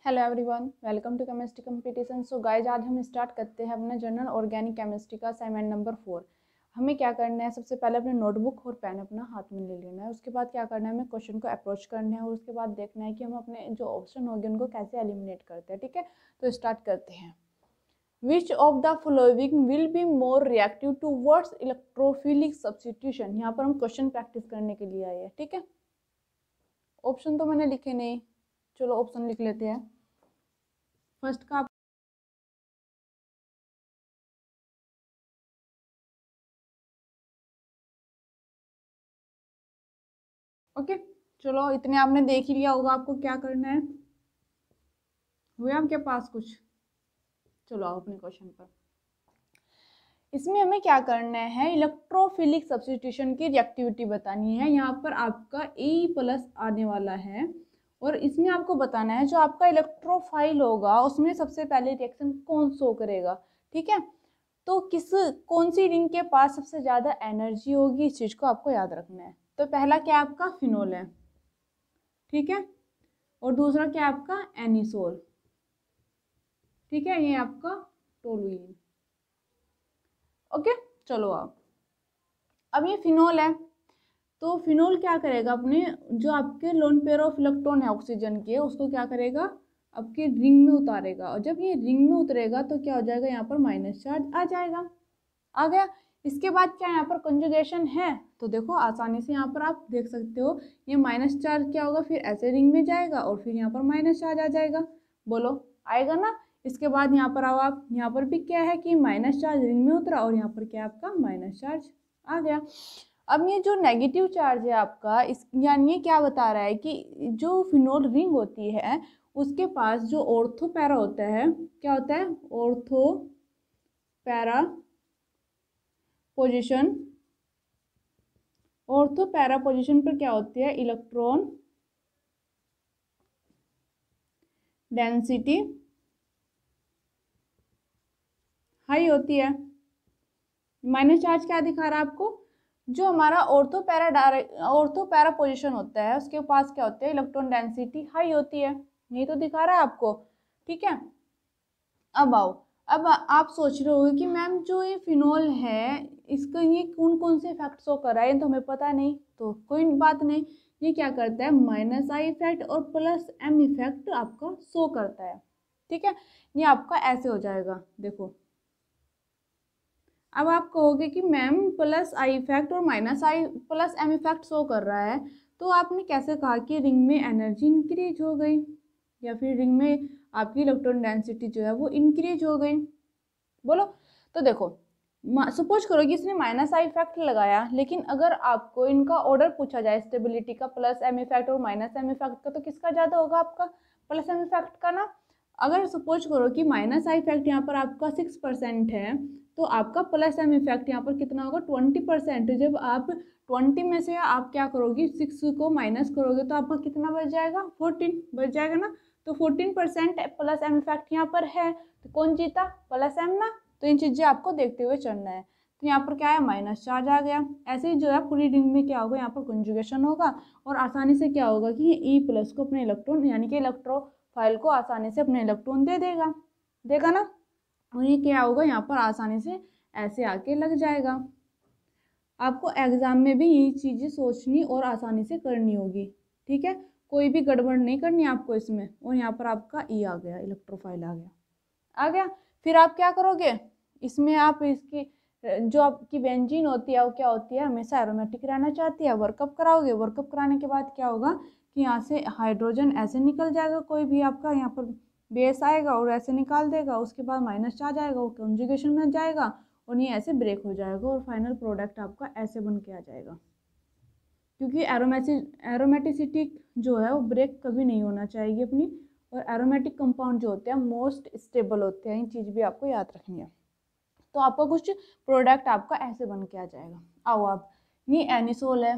Hello everyone, welcome to chemistry competition. So guys, आज हम start करते हैं अपना जनरल ऑर्गेनिक केमिस्ट्री का असाइनमेंट नंबर 4। हमें क्या करना है, सबसे पहले अपने नोटबुक और पेन अपना हाथ में ले लेना है। उसके बाद क्या करना है, हमें क्वेश्चन को अप्रोच करना है और उसके बाद देखना है कि हम अपने जो ऑप्शन होंगे उनको कैसे एलिमिनेट करते हैं। ठीक है, तो स्टार्ट करते हैं। विच of the following will be more reactive towards electrophilic substitution. यहाँ पर हम क्वेश्चन प्रैक्टिस करने के लिए आए हैं। ठीक है, ऑप्शन तो मैंने लिखे नहीं, चलो ऑप्शन लिख लेते हैं। फर्स्ट का ओके, चलो इतने आपने देख ही लिया होगा। आपको क्या करना है, हुए आपके पास कुछ? चलो आओ अपने क्वेश्चन पर। इसमें हमें क्या करना है, इलेक्ट्रोफिलिक सब्स्टिट्यूशन की रिएक्टिविटी बतानी है। यहाँ पर आपका E+ आने वाला है और इसमें आपको बताना है जो आपका इलेक्ट्रोफाइल होगा उसमें सबसे पहले रिएक्शन कौन शो करेगा। ठीक है, तो कौन सी रिंग के पास सबसे ज़्यादा एनर्जी होगी, इस चीज़ को आपको याद रखना है। तो पहला क्या आपका फिनोल है, ठीक है, और दूसरा क्या आपका एनिसोल। ठीक है, ये आपका टोलुइन। ओके, चलो अब ये फिनोल है, तो फिनोल क्या करेगा, अपने जो आपके लोन पेयर ऑफ इलेक्ट्रॉन है ऑक्सीजन के, उसको क्या करेगा, आपके रिंग में उतारेगा। और जब ये रिंग में उतरेगा तो क्या हो जाएगा, यहाँ पर माइनस चार्ज आ जाएगा। आ गया। इसके बाद क्या यहाँ पर कंजुगेशन है, तो देखो आसानी से यहाँ पर आप देख सकते हो, ये माइनस चार्ज क्या होगा, फिर ऐसे रिंग में जाएगा और फिर यहाँ पर माइनस चार्ज आ जाएगा। बोलो आएगा ना। इसके बाद यहाँ पर आओ आप, यहाँ पर भी क्या है कि माइनस चार्ज रिंग में उतरा और यहाँ पर क्या आपका माइनस चार्ज आ गया। अब ये जो नेगेटिव चार्ज है आपका, इस यानी ये क्या बता रहा है कि जो फिनोल रिंग होती है उसके पास जो ऑर्थो पैरा होता है, क्या होता है, ortho para position. Ortho para position पर क्या होती है, इलेक्ट्रॉन डेंसिटी हाई होती है। माइनस चार्ज क्या दिखा रहा है आपको, जो हमारा ऑर्थो पैरा पोजीशन होता है उसके पास क्या होता है, इलेक्ट्रॉन डेंसिटी हाई होती है। यही तो दिखा रहा है आपको। ठीक है, अब आओ, अब आप सोच रहे होगे कि मैम जो ये फिनोल है इसका ये कौन कौन से इफेक्ट शो कर रहा है, तो हमें पता नहीं। तो कोई बात नहीं, ये क्या करता है, माइनस आई इफेक्ट और प्लस एम इफेक्ट आपका शो करता है। ठीक है, ये आपका ऐसे हो जाएगा, देखो। अब आप कहोगे कि मैम प्लस आई इफेक्ट और माइनस आई प्लस एम इफेक्ट शो कर रहा है, तो आपने कैसे कहा कि रिंग में एनर्जी इंक्रीज हो गई या फिर रिंग में आपकी इलेक्ट्रॉन डेंसिटी जो है वो इंक्रीज हो गई। बोलो। तो देखो, सपोज करो कि इसने माइनस आई इफेक्ट लगाया, लेकिन अगर आपको इनका ऑर्डर पूछा जाए स्टेबिलिटी का, प्लस एम इफेक्ट और माइनस एम इफेक्ट का, तो किसका ज़्यादा होगा, आपका प्लस एम इफेक्ट का ना। अगर सपोज करो कि माइनस आई इफेक्ट यहाँ पर आपका 6% है, तो आपका प्लस एम इफेक्ट यहाँ पर कितना होगा, 20%। जब आप 20 में से आप क्या करोगे, 6 को माइनस करोगे तो आपका कितना बच जाएगा, 14 बच जाएगा ना। तो 14% प्लस एम इफेक्ट यहाँ पर है, तो कौन जीता, प्लस एम ना। तो इन चीज़ें आपको देखते हुए चलना है। तो यहाँ पर क्या है, माइनस चार्ज आ गया। ऐसे ही जो है पूरी रिंग में क्या होगा, यहाँ पर कंजुगेशन होगा और आसानी से क्या होगा कि ये E+ को अपने इलेक्ट्रॉन यानी कि इलेक्ट्रोफाइल को आसानी से अपने इलेक्ट्रॉन दे देगा, देगा ना। और ये क्या होगा, यहाँ पर आसानी से ऐसे आके लग जाएगा। आपको एग्जाम में भी यही चीज़ें सोचनी और आसानी से करनी होगी। ठीक है, कोई भी गड़बड़ नहीं करनी आपको इसमें। और यहाँ पर आपका E आ गया, इलेक्ट्रोफाइल आ गया, आ गया। फिर आप क्या करोगे, इसमें आप इसकी जो आपकी बेंजीन होती है वो क्या होती है, हमेशा एरोमेटिक रहना चाहती है। वर्कअप कराओगे, वर्कअप कराने के बाद क्या होगा कि यहाँ से हाइड्रोजन ऐसे निकल जाएगा, कोई भी आपका यहाँ पर बेस आएगा और ऐसे निकाल देगा। उसके बाद माइनस चार्ज आएगा, वो कंजुगेशन में जाएगा और ये ऐसे ब्रेक हो जाएगा और फाइनल प्रोडक्ट आपका ऐसे बन के आ जाएगा। क्योंकि एरोमेटिसिटी जो है वो ब्रेक कभी नहीं होना चाहिए अपनी। और एरोमेटिक कंपाउंड जो होते हैं मोस्ट स्टेबल होते हैं, ये चीज़ भी आपको याद रखनी है। तो आपका कुछ प्रोडक्ट आपका ऐसे बन के आ जाएगा। आओ आप, ये एनिसोल है,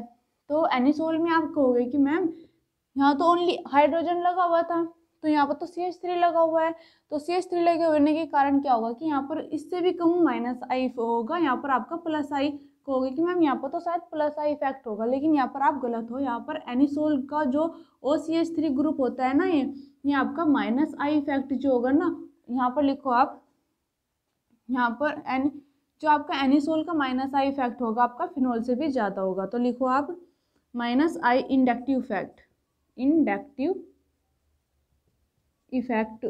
तो एनिसोल में आप कहोगे कि मैम यहाँ तो ओनली हाइड्रोजन लगा हुआ था, तो यहाँ पर तो CH3 लगा हुआ है। तो CH3 लगे होने के कारण क्या होगा कि यहाँ पर इससे भी कम माइनस आई होगा, यहाँ पर आपका प्लस आई कहोगे कि मैम यहाँ पर तो शायद प्लस आई इफेक्ट होगा, लेकिन यहाँ पर आप गलत हो। यहाँ पर एनिसोल का जो OCH3 ग्रुप होता है ना, ये आपका माइनस आई इफेक्ट जो होगा ना, यहाँ पर लिखो आप, यहाँ पर एन जो आपका एनिसोल का माइनस आई इफेक्ट होगा आपका फिनोल से भी ज़्यादा होगा। तो लिखो आप माइनस आई इंडक्टिव इफेक्ट, इंडक्टिव इफेक्ट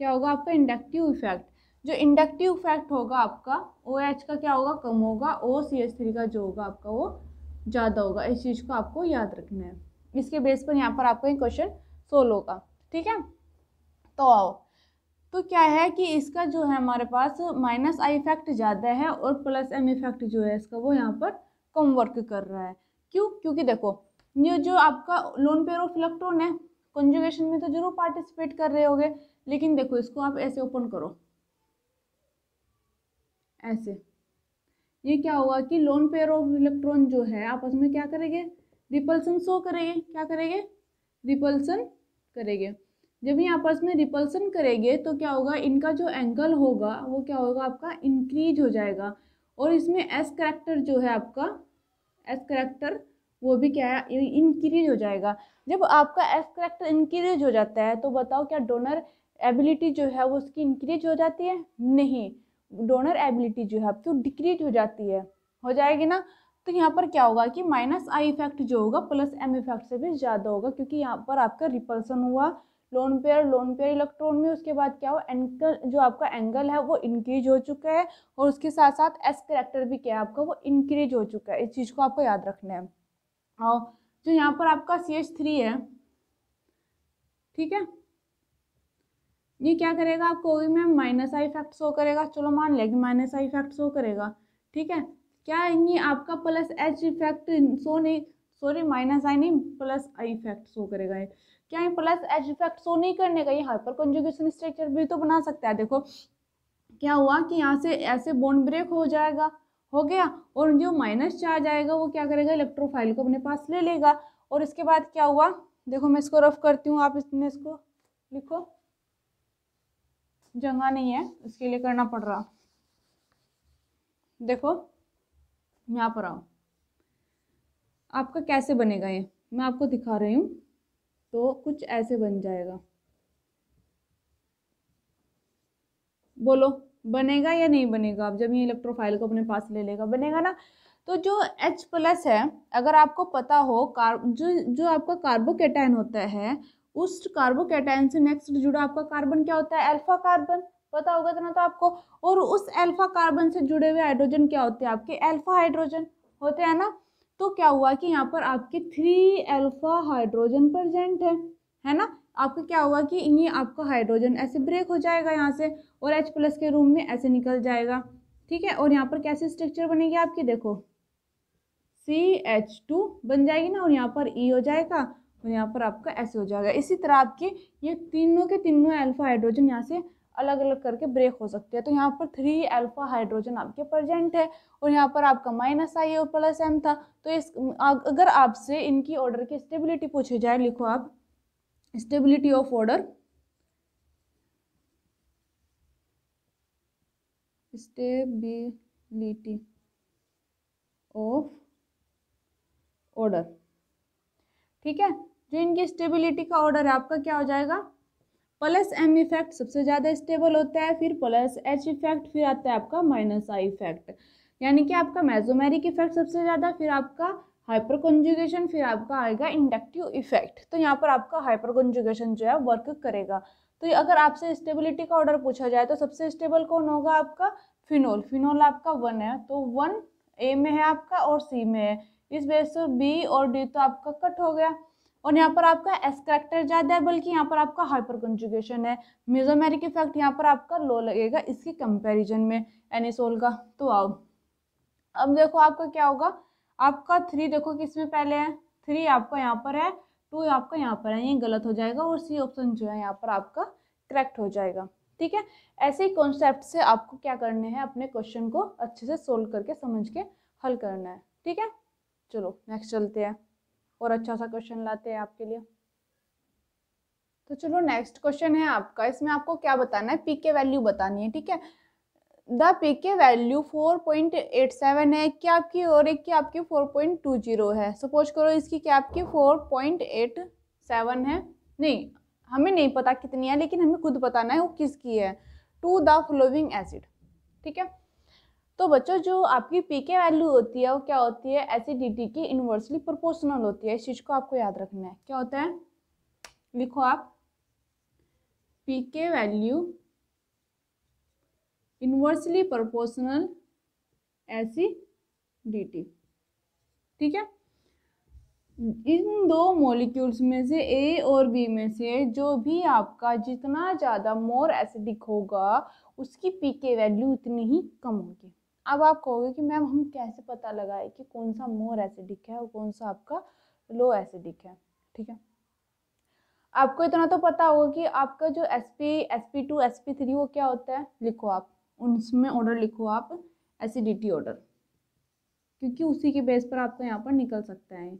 क्या होगा आपका इंडक्टिव इफेक्ट। जो इंडक्टिव इफेक्ट होगा आपका OH का क्या होगा, कम होगा, OCH3 का जो होगा आपका वो ज़्यादा होगा। इस चीज़ को आपको याद रखना है। इसके बेस पर यहाँ पर आपका एक क्वेश्चन सोल्व होगा। ठीक है, तो आओ, तो क्या है कि इसका जो है हमारे पास माइनस आई इफेक्ट ज़्यादा है और प्लस एम इफेक्ट जो है इसका वो यहाँ पर कम वर्क कर रहा है। क्यों? क्योंकि देखो ये जो आपका लोन पेयर ऑफ इलेक्ट्रॉन है, कंजुगेशन में तो जरूर पार्टिसिपेट कर रहे होगे, लेकिन देखो इसको आप ऐसे ओपन करो, ऐसे, ये क्या होगा कि लोन पेयर ऑफ इलेक्ट्रॉन जो है आपस में क्या करेंगे, रिपल्सन शो करेंगे। क्या करेंगे? रिपल्सन करेंगे। जब ये आपस में रिपल्सन करेंगे तो क्या होगा, इनका जो एंगल होगा वो क्या होगा आपका इंक्रीज हो जाएगा। और इसमें एस करेक्टर जो है आपका, एस करेक्टर वो भी क्या है, इंक्रीज हो जाएगा। जब आपका एस करेक्टर इंक्रीज हो जाता है तो बताओ क्या डोनर एबिलिटी जो है वो उसकी इंक्रीज हो जाती है? नहीं, डोनर एबिलिटी जो है आपकी डिक्रीज हो जाती है, हो जाएगी ना। तो यहाँ पर क्या होगा कि माइनस आई इफेक्ट जो होगा प्लस एम इफेक्ट से भी ज़्यादा होगा, क्योंकि यहाँ पर आपका रिपल्सन हुआ लोन पेयर इलेक्ट्रॉन में। उसके बाद क्या हुआ, एंगल जो आपका एंगल है वो इंक्रीज हो चुका है और उसके साथ साथ एस करेक्टर भी क्या है आपका वो इंक्रीज हो चुका है। इस चीज़ को आपको याद रखना है। और जो यहाँ पर आपका CH3 है, ठीक है, ये क्या करेगा आपको, ma'am minus I effect show करेगा। चलो मान लिया कि माइनस आई इफेक्ट शो करेगा, ठीक है। क्या ये आपका प्लस एच इफेक्ट शो नहीं, सॉरी माइनस आई नहीं, प्लस आई इफेक्ट शो करेगा। ये क्या है, प्लस एच इफेक्ट शो नहीं करने का, ये हाइपर कंजुगेशन स्ट्रक्चर भी तो बना सकता है। देखो क्या हुआ कि यहाँ से ऐसे बॉन्ड ब्रेक हो जाएगा, हो गया, और जो माइनस चार्ज आएगा वो क्या करेगा, इलेक्ट्रोफाइल को अपने पास ले लेगा। और इसके बाद क्या हुआ, देखो मैं इसको रफ करती हूँ, आप इसमें इसको लिखो, जगह नहीं है इसके लिए करना पड़ रहा। देखो यहाँ पर आओ, आपका कैसे बनेगा ये मैं आपको दिखा रही हूँ। तो कुछ ऐसे बन जाएगा, बोलो बनेगा या नहीं बनेगा? अब जब ये इलेक्ट्रोफाइल को अपने पास ले लेगा, बनेगा ना। तो जो H प्लस है, अगर आपको पता हो जो आपका कार्बोकेटायन होता है, उस कार्बोकेटायन से नेक्स्ट जुड़ा आपका कार्बन क्या होता है, अल्फा कार्बन, पता होगा इतना तो आपको। और उस अल्फा कार्बन से जुड़े हुए हाइड्रोजन क्या होते हैं आपके, अल्फा हाइड्रोजन होते हैं ना। तो क्या हुआ कि यहाँ पर आपके 3 अल्फा हाइड्रोजन प्रेजेंट है ना। आपका क्या हुआ कि ये आपका हाइड्रोजन ऐसे ब्रेक हो जाएगा यहाँ से और H प्लस के रूम में ऐसे निकल जाएगा, ठीक है। और यहाँ पर कैसी स्ट्रक्चर बनेगी आपकी, देखो CH2 बन जाएगी ना, और यहाँ पर E हो जाएगा और यहाँ पर आपका ऐसे हो जाएगा। इसी तरह आपके ये तीनों के तीनों अल्फा हाइड्रोजन यहाँ से अलग अलग करके ब्रेक हो सकते हैं। तो यहाँ पर 3 अल्फा हाइड्रोजन आपके प्रेजेंट है और यहाँ पर आपका माइनस आई और प्लस एम था। तो इस अगर आपसे इनकी ऑर्डर की स्टेबिलिटी पूछी जाए, लिखो आप stability of order, stability of order, ठीक है। जो इनकी स्टेबिलिटी का ऑर्डर है आपका क्या हो जाएगा, प्लस एम इफेक्ट सबसे ज़्यादा स्टेबल होता है, फिर प्लस एच इफेक्ट, फिर आता है आपका माइनस आई इफेक्ट। यानी कि आपका मेसोमेरिक इफेक्ट सबसे ज़्यादा, फिर आपका हाइपर कंजुगेशन, फिर आपका आएगा इंडक्टिव इफेक्ट। तो यहाँ पर आपका हाइपर कंजुगेशन जो है वर्क करेगा। तो अगर आपसे स्टेबिलिटी का ऑर्डर पूछा जाए तो सबसे स्टेबल कौन होगा आपका, फिनोल। फिनोल आपका 1 है, तो 1 A में है आपका और C में है, इस वजह से B और D तो आपका कट हो गया। और यहाँ पर आपका एस करेक्टर ज़्यादा है, बल्कि यहाँ पर आपका हाइपर कंजुगेशन है। मेसोमेरिक इफेक्ट यहाँ पर आपका लो लगेगा इसके कंपैरिजन में एनिसोल का। तो आओ अब देखो आपका क्या होगा, आपका 3 देखो किस में पहले है, 3 आपका यहाँ पर है, 2 आपका यहाँ पर है, ये गलत हो जाएगा और C ऑप्शन जो है यहाँ पर आपका करेक्ट हो जाएगा, ठीक है। ऐसे ही कॉन्सेप्ट से आपको क्या करने हैं, अपने क्वेश्चन को अच्छे से सोल्व करके समझ के हल करना है, ठीक है। चलो नेक्स्ट चलते हैं और अच्छा सा क्वेश्चन लाते हैं आपके लिए। तो चलो नेक्स्ट क्वेश्चन है आपका, इसमें आपको क्या बताना है, पी के वैल्यू बतानी है, ठीक है। द पी के वैल्यू 4.87 है क्या आपकी, और एक की आपकी 4.20 है। सपोज करो इसकी क्या आपकी 4.87 7 है, नहीं हमें नहीं पता कितनी है, लेकिन हमें खुद बताना है वो किसकी है, टू द फ्लोइंग एसिड। ठीक है, तो बच्चों जो आपकी पीके वैल्यू होती है वो क्या होती है, एसिडिटी की इनवर्सली प्रोपोर्शनल होती है। इस चीज को आपको याद रखना है। क्या होता है, लिखो आप, पीके वैल्यू इनवर्सली प्रोपोर्शनल एसिडिटी। ठीक है, इन दो मॉलिक्यूल्स में से ए और बी में से जो भी आपका जितना ज़्यादा मोर एसिडिक होगा उसकी पीके वैल्यू उतनी ही कम होगी। अब आप कहोगे कि मैम हम कैसे पता लगाए कि कौन सा मोर एसिडिक है और कौन सा आपका लो एसिडिक है। ठीक है, आपको इतना तो पता होगा कि आपका जो sp2 sp3 वो क्या होता है, लिखो आप उसमें ऑर्डर लिखो आप, एसिडिटी ऑर्डर, क्योंकि उसी के बेस पर आपका यहाँ पर निकल सकता है।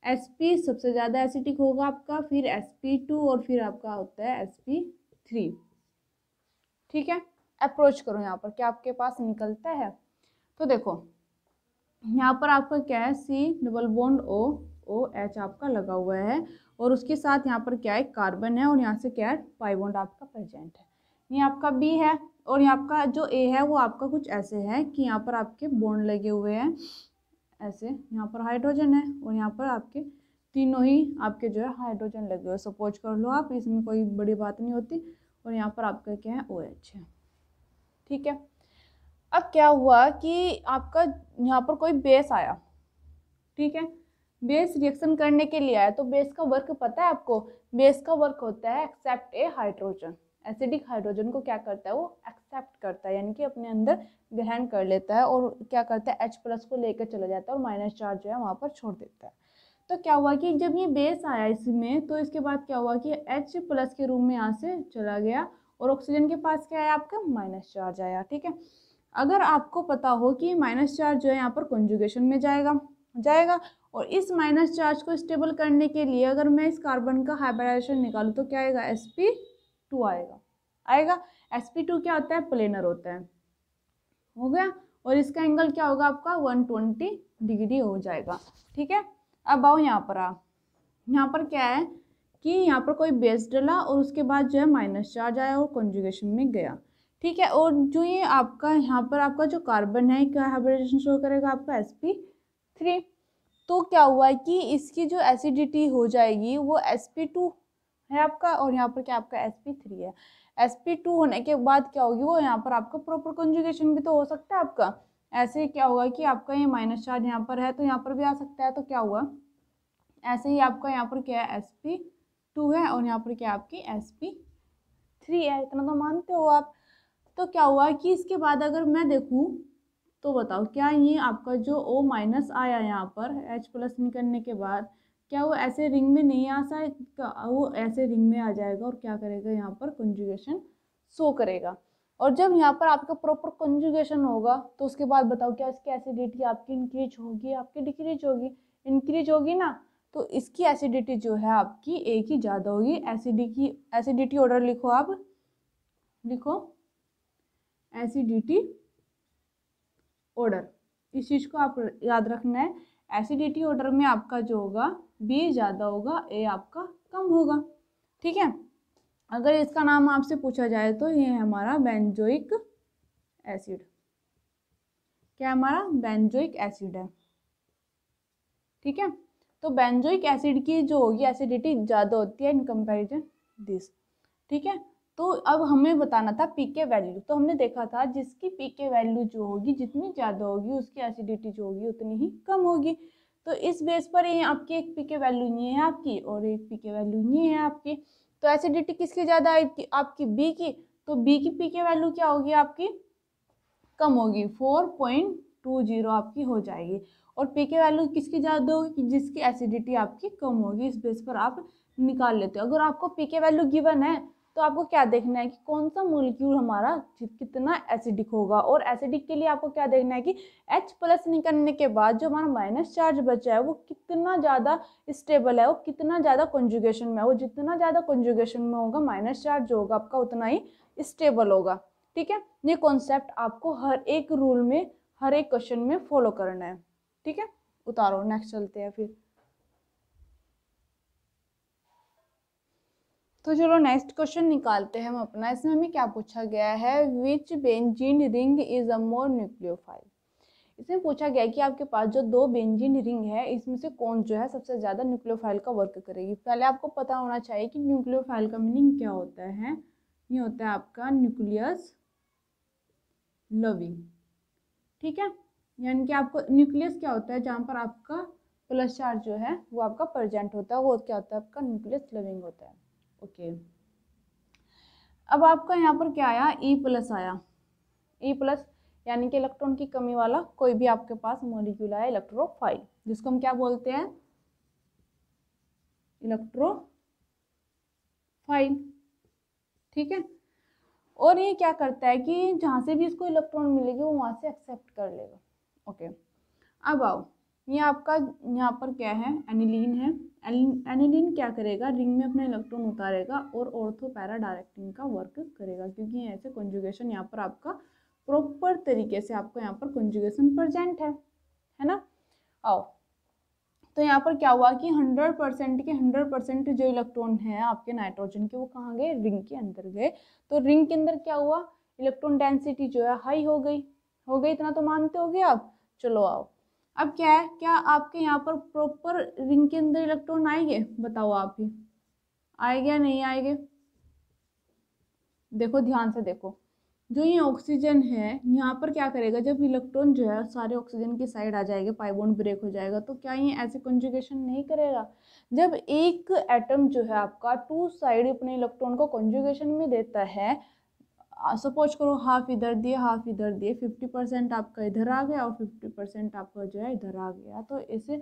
sp सबसे ज़्यादा एसिडिक होगा आपका, फिर sp2 और फिर आपका होता है sp3। ठीक है, अप्रोच करो यहाँ पर क्या आपके पास निकलता है। तो देखो यहाँ पर आपका क्या है, C डबल बॉन्ड OH आपका लगा हुआ है और उसके साथ यहाँ पर क्या है, कार्बन है और यहाँ से क्या है, पाई बॉन्ड आपका प्रेजेंट है। ये आपका B है और यहाँ आपका जो A है वो आपका कुछ ऐसे है कि यहाँ पर आपके बॉन्ड लगे हुए हैं ऐसे, यहाँ पर हाइड्रोजन है और यहाँ पर आपके तीनों ही आपके जो है हाइड्रोजन लगे हुए, सपोज कर लो आप, इसमें कोई बड़ी बात नहीं होती। और यहाँ पर आपका क्या है, OH है। ठीक है, अब क्या हुआ कि आपका यहाँ पर कोई बेस आया। ठीक है, बेस रिएक्शन करने के लिए आया, तो बेस का वर्क पता है आपको, बेस का वर्क होता है एक्सेप्ट ए हाइड्रोजन। एसिडिक हाइड्रोजन को क्या करता है, वो एक्सेप्ट करता है, यानी कि अपने अंदर ग्रहण कर लेता है और क्या करता है, H+ को लेकर चला जाता है और माइनस चार्ज जो है वहाँ पर छोड़ देता है। तो क्या हुआ कि जब ये बेस आया इसमें, तो इसके बाद क्या हुआ कि H+ के रूप में यहाँ से चला गया और ऑक्सीजन के पास क्या आया, आपका माइनस चार्ज आया। ठीक है, अगर आपको पता हो कि माइनस चार्ज जो है यहाँ पर कॉन्जुगेशन में जाएगा और इस माइनस चार्ज को स्टेबल करने के लिए अगर मैं इस कार्बन का हाइब्रिडाइजेशन निकालूँ तो क्या आएगा, sp2 आएगा। sp2 क्या होता है, प्लेनर होता है, हो गया। और इसका एंगल क्या होगा आपका, 120 डिग्री हो जाएगा। ठीक है, अब आओ यहाँ पर यहाँ पर क्या है कि यहाँ पर कोई बेस डला और उसके बाद जो है माइनस चार्ज आया और कॉन्जुगेशन में गया। ठीक है, और जो ये आपका यहाँ पर आपका जो कार्बन है क्या हाइब्रिडाइजेशन शो करेगा, आपका sp3। तो क्या हुआ है कि इसकी जो एसिडिटी हो जाएगी वो sp2 है आपका और यहाँ पर क्या आपका sp3 है। sp2 होने के बाद क्या होगी, वो यहाँ पर आपका प्रॉपर कॉन्जुगेशन भी तो हो सकता है आपका। ऐसे क्या होगा कि आपका ये माइनस चार्ज यहाँ पर है तो यहाँ पर भी आ सकता है, तो क्या हुआ, ऐसे ही आपका यहाँ पर क्या है, sp2 है और यहाँ पर क्या आपकी sp3 है। इतना तो मानते हो आप। तो क्या हुआ कि इसके बाद अगर मैं देखूँ तो बताओ क्या ये आपका जो O- आया यहाँ पर H+ निकलने के बाद, क्या वो ऐसे रिंग में नहीं आ सकता, वो ऐसे रिंग में आ जाएगा और क्या करेगा, यहाँ पर कॉन्जुगेशन शो करेगा। और जब यहाँ पर आपका प्रॉपर कॉन्जुगेशन होगा तो उसके बाद बताओ क्या इसकी एसिडिटी आपकी इंक्रीज होगी, आपकी डिक्रीज होगी, इंक्रीज होगी ना। तो इसकी एसिडिटी जो है आपकी A की ज़्यादा होगी। एसिडिटी ऑर्डर लिखो आप, लिखो एसिडिटी ऑर्डर, इस चीज को आप याद रखना है। एसिडिटी ऑर्डर में आपका जो होगा B ज़्यादा होगा, A आपका कम होगा। ठीक है, अगर इसका नाम आपसे पूछा जाए तो ये है हमारा बेंजोइक एसिड। क्या हमारा बेंजोइक एसिड है। ठीक है, तो बेंजोइक एसिड की जो होगी एसिडिटी ज़्यादा होती है इन कंपैरिजन दिस। ठीक है, तो अब हमें बताना था पीके वैल्यू, तो हमने देखा था जिसकी पीके वैल्यू जो होगी जितनी ज़्यादा होगी उसकी एसिडिटी जो होगी उतनी ही कम होगी। तो इस बेस पर ये आपकी एक पीके वैल्यू नहीं है आपकी और एक पीके वैल्यू नहीं है आपकी। तो एसिडिटी किसकी ज़्यादा है आपकी, बी की। तो बी की पीके वैल्यू क्या होगी आपकी, कम होगी, 4.20 आपकी हो जाएगी। और पीके वैल्यू किसकी ज़्यादा होगी, जिसकी एसिडिटी आपकी कम होगी। इस बेस पर आप निकाल लेते हो। अगर आपको पीके वैल्यू गिवन है तो आपको क्या देखना है कि कौन सा मॉलिक्यूल हमारा कितना एसिडिक होगा। और एसिडिक के लिए आपको क्या देखना है कि H+ निकलने के बाद जो हमारा माइनस चार्ज बचा है वो कितना ज़्यादा स्टेबल है, वो कितना ज़्यादा कॉन्जुगेशन में है। वो जितना ज़्यादा कॉन्जुगेशन में होगा माइनस चार्ज जो होगा आपका उतना ही स्टेबल होगा। ठीक है, ये कॉन्सेप्ट आपको हर एक रूल में, हर एक क्वेश्चन में फॉलो करना है। ठीक है, उतारो, नेक्स्ट चलते हैं फिर। तो चलो नेक्स्ट क्वेश्चन निकालते हैं हम अपना। इसमें हमें क्या पूछा गया है, which benzene ring is a more nucleophile. इसमें पूछा गया है कि आपके पास जो दो बेंजीन रिंग है इसमें से कौन जो है सबसे ज़्यादा न्यूक्लियोफाइल का वर्क करेगी। पहले आपको पता होना चाहिए कि न्यूक्लियोफाइल का मीनिंग क्या होता है। ये होता है आपका न्यूक्लियस लविंग, ठीक है। यानी कि आपको न्यूक्लियस क्या होता है, जहाँ पर आपका प्लस चार्ज जो है वो आपका प्रेजेंट होता है, वो क्या होता है आपका न्यूक्लियस लविंग होता है। ओके, अब आपका यहाँ पर क्या आया, ई प्लस आया। ई प्लस यानी कि इलेक्ट्रॉन की कमी वाला कोई भी आपके पास मॉलिक्यूल आया इलेक्ट्रोफाइल, जिसको हम क्या बोलते हैं, इलेक्ट्रोफाइल, ठीक है। और ये क्या करता है कि जहाँ से भी इसको इलेक्ट्रॉन मिलेगी वो वहाँ से एक्सेप्ट कर लेगा। ओके, अब आओ, ये आपका यहाँ पर क्या है, एनिलीन है। एनिलीन क्या करेगा, रिंग में अपना इलेक्ट्रॉन उतारेगा और ऑर्थो पैरा डायरेक्टिंग का वर्क करेगा, क्योंकि ऐसे कॉन्जुगेशन यहाँ पर आपका प्रॉपर तरीके से आपको यहाँ पर कॉन्जुगेशन प्रेजेंट है ना। आओ, तो यहाँ पर क्या हुआ कि 100% के 100% जो इलेक्ट्रॉन है आपके नाइट्रोजन के वो कहाँ गए, रिंग के अंदर गए। तो रिंग के अंदर क्या हुआ, इलेक्ट्रॉन डेंसिटी जो है हाई हो गई, इतना तो मानते होगे आप। चलो आओ, अब क्या है, क्या आपके यहाँ पर प्रॉपर रिंग के अंदर इलेक्ट्रॉन आएंगे, बताओ आप ही, आएंगे या नहीं आएंगे। देखो ध्यान से देखो, जो ये ऑक्सीजन है यहाँ पर क्या करेगा, जब इलेक्ट्रॉन जो है सारे ऑक्सीजन की साइड आ जाएगा, पाई बॉन्ड ब्रेक हो जाएगा, तो क्या ये ऐसे कॉन्जुगेशन नहीं करेगा। जब एक एटम जो है आपका टू साइड अपने इलेक्ट्रॉन को कॉन्जुगेशन में देता है, सपोज करो हाफ इधर दिए हाफ इधर दिए, 50% आपका इधर आ गया और 50% आपका जो है इधर आ गया, तो ऐसे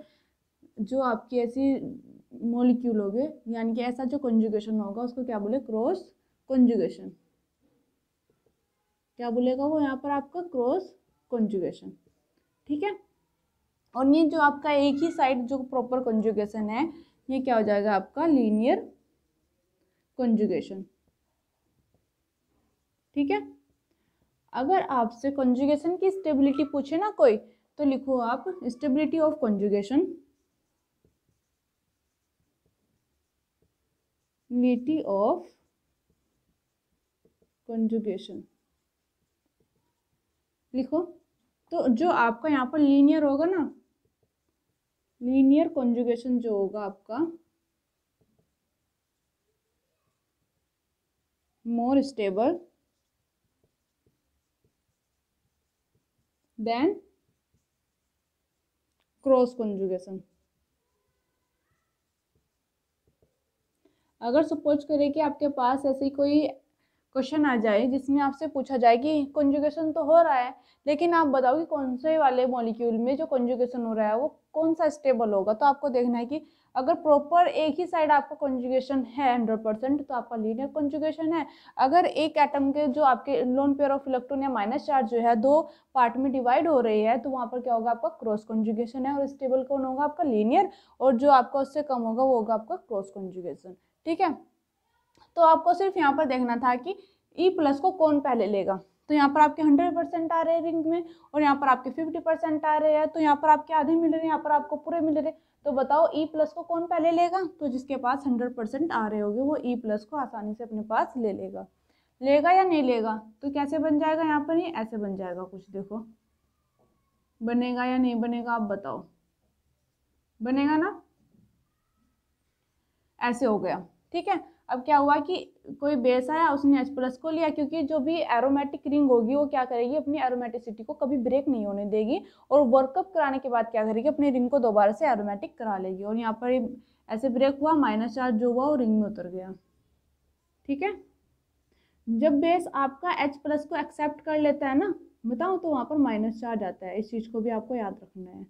जो आपकी ऐसी मॉलिक्यूल हो गए, यानी कि ऐसा जो कॉन्जुगेशन होगा उसको क्या बोले, क्रॉस कॉन्जुगेशन। क्या बोलेगा वो यहाँ पर आपका क्रॉस कॉन्जुगेशन, ठीक है। और ये जो आपका एक ही साइड जो प्रॉपर कॉन्जुगेशन है, ये क्या हो जाएगा आपका लीनियर कॉन्जुगेशन, ठीक है। अगर आपसे कॉन्जुगेशन की स्टेबिलिटी पूछे ना कोई, तो लिखो आप stability of conjugation, stability of conjugation लिखो। तो जो आपका यहाँ पर लीनियर होगा ना, लीनियर कॉन्जुगेशन जो होगा आपका, more stable then cross conjugation. अगर सपोज करें कि आपके पास ऐसी कोई क्वेश्चन आ जाए जिसमें आपसे पूछा जाए कि कॉन्जुगेशन तो हो रहा है, लेकिन आप बताओ कि कौन से वाले मॉलिक्यूल में जो कॉन्जुगेशन हो रहा है वो कौन सा स्टेबल होगा, तो आपको देखना है कि अगर प्रॉपर एक ही साइड आपका कॉन्जुगेशन है 100%, तो आपका लीनियर कॉन्जुगेशन है। अगर एक एटम के जो आपके लोन पेयर ऑफ इलेक्ट्रॉन या माइनस चार्ज जो है दो पार्ट में डिवाइड हो रही है, तो वहाँ पर क्या होगा, आपका क्रॉस कॉन्जुगेशन है। और स्टेबल कौन होगा, आपका लीनियर, और जो आपका उससे कम होगा वो होगा आपका क्रॉस कॉन्जुगेशन, ठीक है। तो आपको सिर्फ यहाँ पर देखना था कि ई प्लस को कौन पहले लेगा। तो यहाँ पर आपके 100% आ रहे हैं रिंग में, और यहाँ पर आपके 50% आ रहे हैं, तो यहाँ पर आपके आधे मिल रहे हैं, यहाँ पर आपको पूरे मिल रहे हैं। तो बताओ ई प्लस को कौन पहले लेगा, तो जिसके पास 100% आ रहे होंगे वो ई प्लस को आसानी से अपने पास ले लेगा। लेगा या नहीं लेगा, तो कैसे बन जाएगा, यहाँ पर ये ऐसे बन जाएगा कुछ, देखो बनेगा या नहीं बनेगा, आप बताओ, बनेगा ना, ऐसे हो गया, ठीक है। अब क्या हुआ कि कोई बेस आया, उसने H प्लस को लिया, क्योंकि जो भी एरोमेटिक रिंग होगी वो क्या करेगी, अपनी एरोमेटिसिटी को कभी ब्रेक नहीं होने देगी, और वर्कअप कराने के बाद क्या करेगी, अपनी रिंग को दोबारा से एरोमेटिक करा लेगी। और यहाँ पर ऐसे ब्रेक हुआ, माइनस चार्ज जो हुआ वो रिंग में उतर गया, ठीक है। जब बेस आपका H प्लस को एक्सेप्ट कर लेता है ना, बताओ, तो वहाँ पर माइनस चार्ज आता है, इस चीज़ को भी आपको याद रखना है,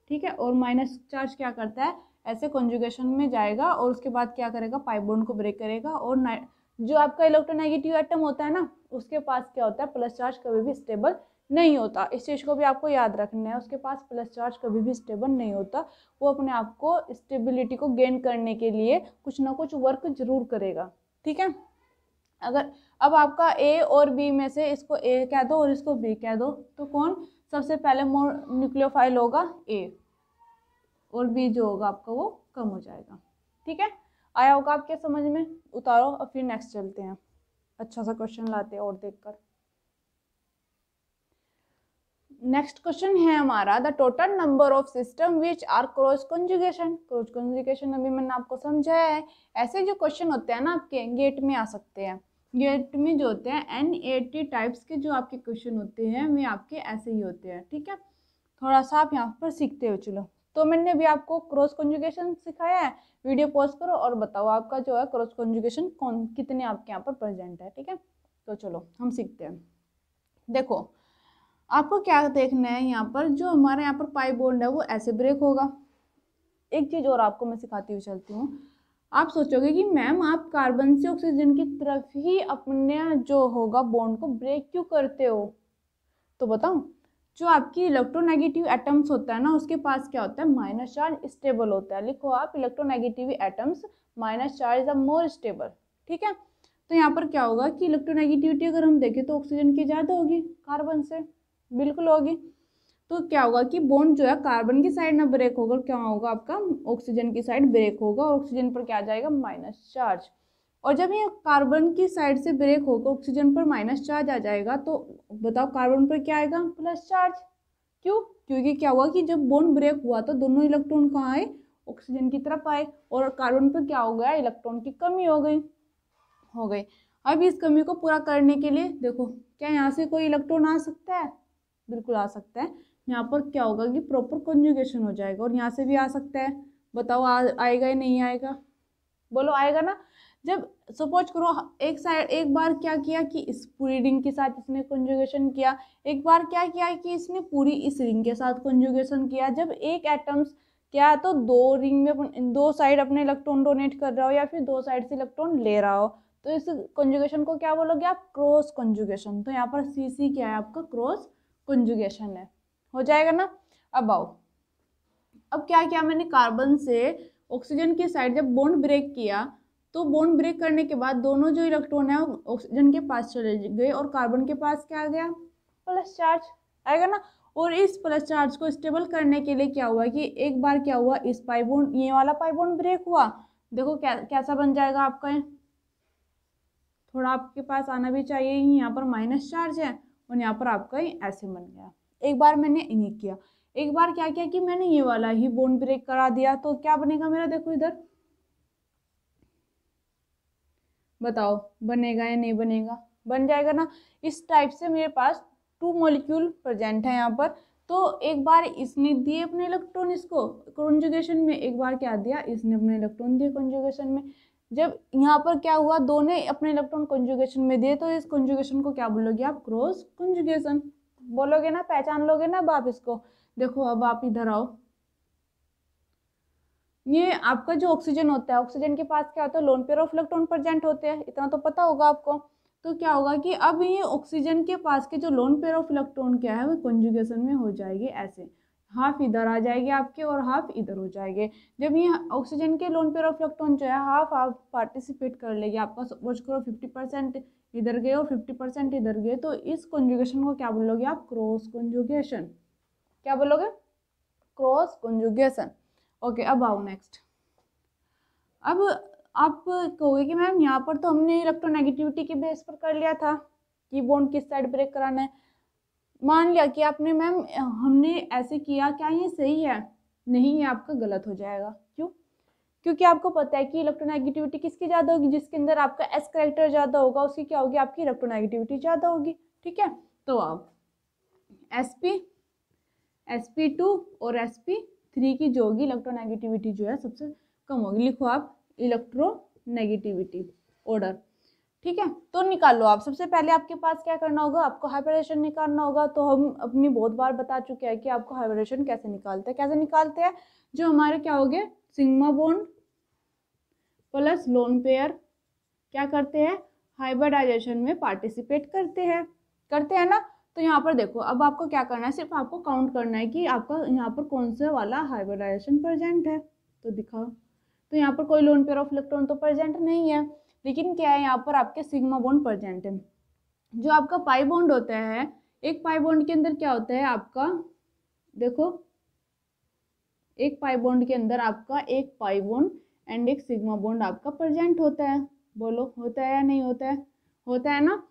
ठीक है। और माइनस चार्ज क्या करता है, ऐसे कॉन्जुगेशन में जाएगा और उसके बाद क्या करेगा, पाई बॉन्ड को ब्रेक करेगा, और जो आपका इलेक्ट्रोनेगेटिव एटम होता है ना, उसके पास क्या होता है, प्लस चार्ज कभी भी स्टेबल नहीं होता। इस चीज़ को भी आपको याद रखना है, उसके पास प्लस चार्ज कभी भी स्टेबल नहीं होता, वो अपने आप को स्टेबिलिटी को गेन करने के लिए कुछ ना कुछ वर्क जरूर करेगा, ठीक है। अगर अब आपका ए और बी में से इसको ए कह दो और इसको बी कह दो, तो कौन सबसे पहले मोर न्यूक्लियोफाइल होगा, ए, और बी जो होगा आपका वो कम हो जाएगा, ठीक है। आया होगा आपके समझ में, उतारो और फिर नेक्स्ट चलते हैं, अच्छा सा क्वेश्चन लाते हैं और देखकर। नेक्स्ट क्वेश्चन है हमारा, the total number of system which are cross conjugation. Cross conjugation अभी मैंने आपको समझाया है। ऐसे जो क्वेश्चन होते हैं ना आपके गेट में आ सकते हैं, गेट में जो होते हैं NET टाइप्स के जो आपके क्वेश्चन होते हैं वे आपके ऐसे ही होते हैं, ठीक है। थोड़ा सा आप यहाँ पर सीखते हो। चलो, तो मैंने अभी आपको क्रॉस कॉन्जुगेशन सिखाया है, वीडियो पॉज करो और बताओ आपका जो है क्रॉस कॉन्जुगेशन कितने आपके यहाँ पर प्रेजेंट है, ठीक है। तो चलो हम सीखते हैं। देखो आपको क्या देखना है, यहाँ पर जो हमारे यहाँ पर पाई बॉन्ड है वो ऐसे ब्रेक होगा। एक चीज और आपको मैं सिखाती हुई चलती हूँ। आप सोचोगे कि मैम आप कार्बन से ऑक्सीजन की तरफ ही अपने जो होगा बॉन्ड को ब्रेक क्यों करते हो, तो बताऊं, जो आपकी इलेक्ट्रोनेगेटिव एटम्स होता है ना उसके पास क्या होता है, माइनस चार्ज स्टेबल होता है। लिखो आप, electronegative atoms minus charge are more stable, ठीक है। तो यहाँ पर क्या होगा कि इलेक्ट्रोनेगेटिविटी अगर हम देखें तो ऑक्सीजन की ज़्यादा होगी कार्बन से, बिल्कुल होगी। तो क्या होगा कि बॉन्ड जो है कार्बन की साइड ना ब्रेक होगा, क्या होगा आपका ऑक्सीजन की साइड ब्रेक होगा, ऑक्सीजन पर क्या आ जाएगा, माइनस चार्ज। और जब ये कार्बन की साइड से ब्रेक होकर ऑक्सीजन पर माइनस चार्ज आ जाएगा तो बताओ कार्बन पर क्या आएगा, प्लस चार्ज। क्यों, क्योंकि क्या हुआ कि जब बॉन्ड ब्रेक हुआ तो दोनों इलेक्ट्रॉन कहाँ आए, ऑक्सीजन की तरफ आए, और कार्बन पर क्या हो गया, इलेक्ट्रॉन की कमी हो गई। अब इस कमी को पूरा करने के लिए देखो, क्या यहाँ से कोई इलेक्ट्रॉन आ सकता है, बिल्कुल आ सकता है। यहाँ पर क्या होगा कि प्रॉपर कॉन्जुगेशन हो जाएगा, और यहाँ से भी आ सकता है। बताओ आएगा या नहीं आएगा, बोलो आएगा ना। जब सपोज करो एक साइड एक बार क्या किया कि इस पूरी रिंग के साथ इसने कॉन्जुगेशन किया, एक बार क्या किया कि इसने पूरी इस रिंग के साथ कॉन्जुगेशन किया। जब एक एटम्स क्या तो दो रिंग में दो साइड अपने इलेक्ट्रॉन डोनेट कर रहा हो या फिर दो साइड से इलेक्ट्रॉन ले रहा हो, तो इस कॉन्जुगेशन को क्या बोलोगे आप, क्रॉस कॉन्जुगेशन। तो यहाँ पर CC क्या है आपका, क्रॉस कॉन्जुगेशन है, हो जाएगा ना। अब आओ, अब क्या किया मैंने, कार्बन से ऑक्सीजन की साइड जब बॉन्ड ब्रेक किया तो बॉन्ड ब्रेक करने के बाद दोनों जो इलेक्ट्रॉन है ऑक्सीजन के पास चले गए और कार्बन के पास क्या आ गया, प्लस चार्ज आएगा ना। और इस प्लस चार्ज को स्टेबल करने के लिए क्या हुआ कि एक बार क्या हुआ, इस पाई बॉन्ड, ये वाला पाई बॉन्ड ब्रेक हुआ, देखो कैसा बन जाएगा आपका, थोड़ा आपके पास आना भी चाहिए, यहाँ पर माइनस चार्ज है और यहाँ पर आपका ऐसे बन गया। एक बार मैंने इन्हीं किया, एक बार क्या किया कि मैंने ये वाला ही बॉन्ड ब्रेक करा दिया, तो क्या बनेगा मेरा, देखो इधर, बताओ बनेगा या नहीं बनेगा, बन जाएगा ना। इस टाइप से मेरे पास 2 मॉलिक्यूल प्रेजेंट है यहाँ पर। तो एक बार इसने दिए अपने इलेक्ट्रॉन इसको कॉन्जुगेशन में, एक बार क्या दिया, इसने अपने इलेक्ट्रॉन दिए कॉन्जुगेशन में। जब यहाँ पर क्या हुआ, दोनों अपने इलेक्ट्रॉन कॉन्जुगेशन में दिए, तो इस कॉन्जुगेशन को क्या बोलोगे आप, क्रॉस कॉन्जुगेशन बोलोगे ना, पहचान लोगे ना अब आप इसको। देखो अब आप इधर आओ, ये आपका जो ऑक्सीजन होता है, ऑक्सीजन के पास क्या होता है, loan pair of electron present होते हैं, इतना तो पता होगा आपको। तो क्या होगा कि अब ये ऑक्सीजन के पास के जो लोन पेयर ऑफ इलेक्ट्रॉन क्या है वो कॉन्जुगेशन में हो जाएगी ऐसे, हाफ इधर आ जाएगी आपके और हाफ इधर हो जाएंगे। जब ये ऑक्सीजन के लोन पेयर ऑफ इलेक्ट्रॉन जो है हाफ हाफ पार्टिसिपेट कर लेगी, आपका सपोज करो 50% इधर गए और 50% इधर गए, तो इस कॉन्जुगेशन को क्या बोलोगे आप, क्रॉस कॉन्जुगेशन। क्या बोलोगे, क्रॉस कॉन्जुगेशन। ओके, अब आओ नेक्स्ट। अब आप कहोगे कि मैम यहाँ पर तो हमने इलेक्ट्रोनेगेटिविटी के बेस पर कर लिया था कि बॉन्ड किस साइड ब्रेक कराना है। मान लिया कि आपने मैम हमने ऐसे किया, क्या ये सही है, नहीं, ये आपका गलत हो जाएगा। क्यों, क्योंकि आपको पता है कि इलेक्ट्रोनेगेटिविटी किसकी ज़्यादा होगी, जिसके अंदर आपका S कैरेक्टर ज़्यादा होगा उसकी क्या होगी, आपकी इलेक्ट्रोनेगेटिविटी ज़्यादा होगी, ठीक है। तो आप sp2 और sp3 की जो होगी इलेक्ट्रोनेगेटिविटी जो है सबसे कम होगी। लिखो आप इलेक्ट्रोनेगेटिविटी ऑर्डर, ठीक है। तो निकाल लो आप, सबसे पहले आपके पास क्या करना होगा, आपको हाइब्रिडेशन निकालना होगा। तो हम अपनी बहुत बार बता चुके हैं कि आपको हाइब्रिडेशन कैसे निकालते हैं, जो हमारे क्या हो गए, sigma bond plus lone pair क्या करते हैं, हाइब्रिडाइजेशन में पार्टिसिपेट करते हैं ना। तो यहाँ पर देखो, अब आपको क्या करना है, सिर्फ आपको काउंट करना है कि आपका यहाँ पर कौन सा वाला हाइब्रिडाइजेशन प्रेजेंट है, तो दिखाओ। तो यहाँ पर कोई लोन पेयर ऑफ इलेक्ट्रॉन तो प्रेजेंट नहीं है, लेकिन क्या है, यहाँ पर आपके सिग्मा बॉन्ड प्रेजेंट है। जो आपका पाई बॉन्ड होता है, एक पाई बॉन्ड के अंदर क्या होता है आपका, देखो एक पाई बॉन्ड के अंदर आपका एक पाई बॉन्ड एंड एक सिग्मा बॉन्ड आपका प्रेजेंट होता है। बोलो होता है या नहीं होता है? होता है ना।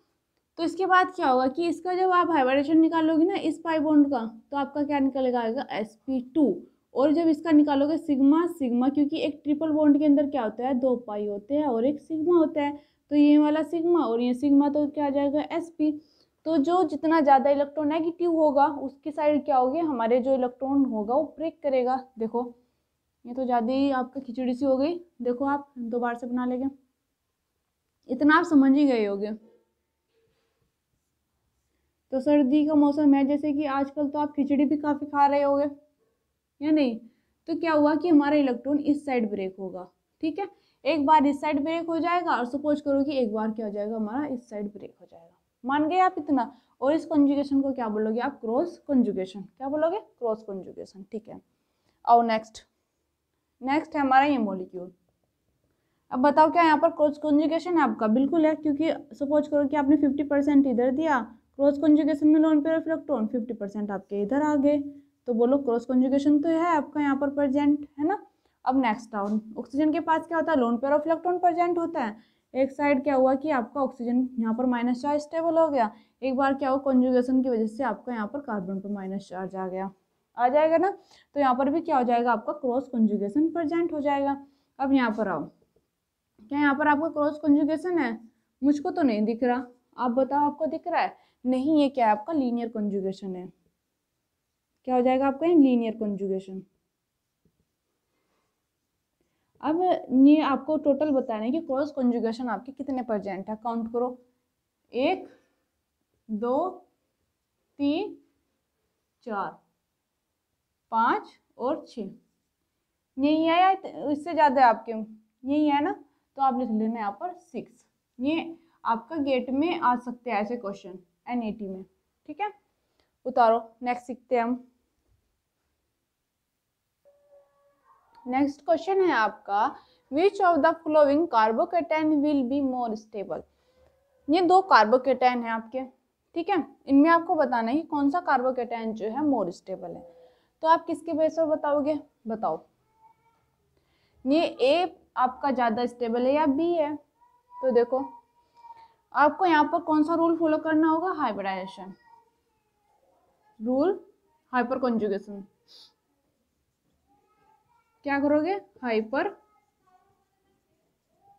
तो इसके बाद क्या होगा कि इसका जब आप हाइब्रिडेशन निकालोगे ना इस पाई बॉन्ड का, तो आपका क्या निकलेगा, आएगा sp2। और जब इसका निकालोगे सिग्मा सिग्मा, क्योंकि एक ट्रिपल बॉन्ड के अंदर क्या होता है, 2 पाई होते हैं और एक सिग्मा होता है, तो ये वाला सिग्मा और ये सिग्मा, तो क्या आ जाएगा sp। तो जो जितना ज़्यादा इलेक्ट्रोनेगेटिव होगा उसकी साइड क्या होगी, हमारे जो इलेक्ट्रॉन होगा वो ब्रेक करेगा। देखो ये तो ज़्यादा ही आपका खिचड़ी सी हो गई। देखो आप दोबारा से बना लेंगे, इतना आप समझ ही गए होगे। तो सर्दी का मौसम है, जैसे कि आजकल तो आप खिचड़ी भी काफ़ी खा रहे होगे या नहीं। तो क्या हुआ कि हमारा इलेक्ट्रॉन इस साइड ब्रेक होगा, ठीक है। एक बार इस साइड ब्रेक हो जाएगा और सपोज करो कि एक बार क्या हो जाएगा, हमारा इस साइड ब्रेक हो जाएगा। मान गए आप इतना। और इस कंजुगेशन को क्या बोलोगे आप, क्रॉस कंजुगेशन। क्या बोलोगे, क्रॉस कंजुगेशन, ठीक है। और नेक्स्ट है हमारा ये मॉलिक्यूल। अब बताओ क्या यहाँ पर क्रॉस कंजुगेशन है आपका, बिल्कुल है, क्योंकि सपोज करो कि आपने 50% इधर दिया, क्रॉस कंजुगेशन में लोन पेयर ऑफ इलेक्ट्रॉन 50% आपके इधर आ गए, तो बोलो क्रॉस कंजुगेशन तो है आपका यहाँ पर प्रेजेंट, है ना। अब नेक्स्ट डाउन, ऑक्सीजन के पास क्या होता है, loan pair of electron present होता है। एक साइड क्या हुआ कि आपका ऑक्सीजन यहाँ पर माइनस चार्ज स्टेबल हो गया, एक बार क्या हुआ कंजुगेशन की वजह से आपका यहाँ पर कार्बन पर माइनस चार्ज आ गया, आ जाएगा ना। तो यहाँ पर भी क्या हो जाएगा, आपका क्रॉस कंजुगेशन प्रेजेंट हो जाएगा। अब यहाँ पर आओ, क्या यहाँ पर आपका क्रॉस कंजुगेशन है, मुझको तो नहीं दिख रहा, आप बताओ आपको दिख रहा है? नहीं, ये क्या है आपका लीनियर कंजुगेशन है। क्या हो जाएगा आपका लीनियर कंजुगेशन। अब ये आपको टोटल बताना है कि क्रॉस कंजुगेशन आपके कितने प्रेजेंट है, काउंट करो, 1 2 3 4 5 और 6, यही है या इससे ज़्यादा है आपके, यही है ना। तो आप लिख लेना यहाँ पर 6। ये आपका गेट में आ सकते हैं ऐसे क्वेश्चन NET में, ठीक है। उतारो, नेक्स्ट सीखते हैं हम। नेक्स्ट क्वेश्चन है आपका, विच of the flowing carbocation will be more stable. ये 2 कार्बोकेटाइन है आपके, ठीक है। इनमें आपको बताना है कि कौन सा कार्बोकेटाइन जो है मोर स्टेबल है। तो आप किसके बेस पर बताओगे, बताओ। ये A आपका ज़्यादा स्टेबल है या B है। तो देखो आपको यहाँ पर कौन सा रूल फॉलो करना होगा, हाइब्रिडाइजेशन रूल, हाइपर कंजुगेशन। क्या करोगे, हाइपर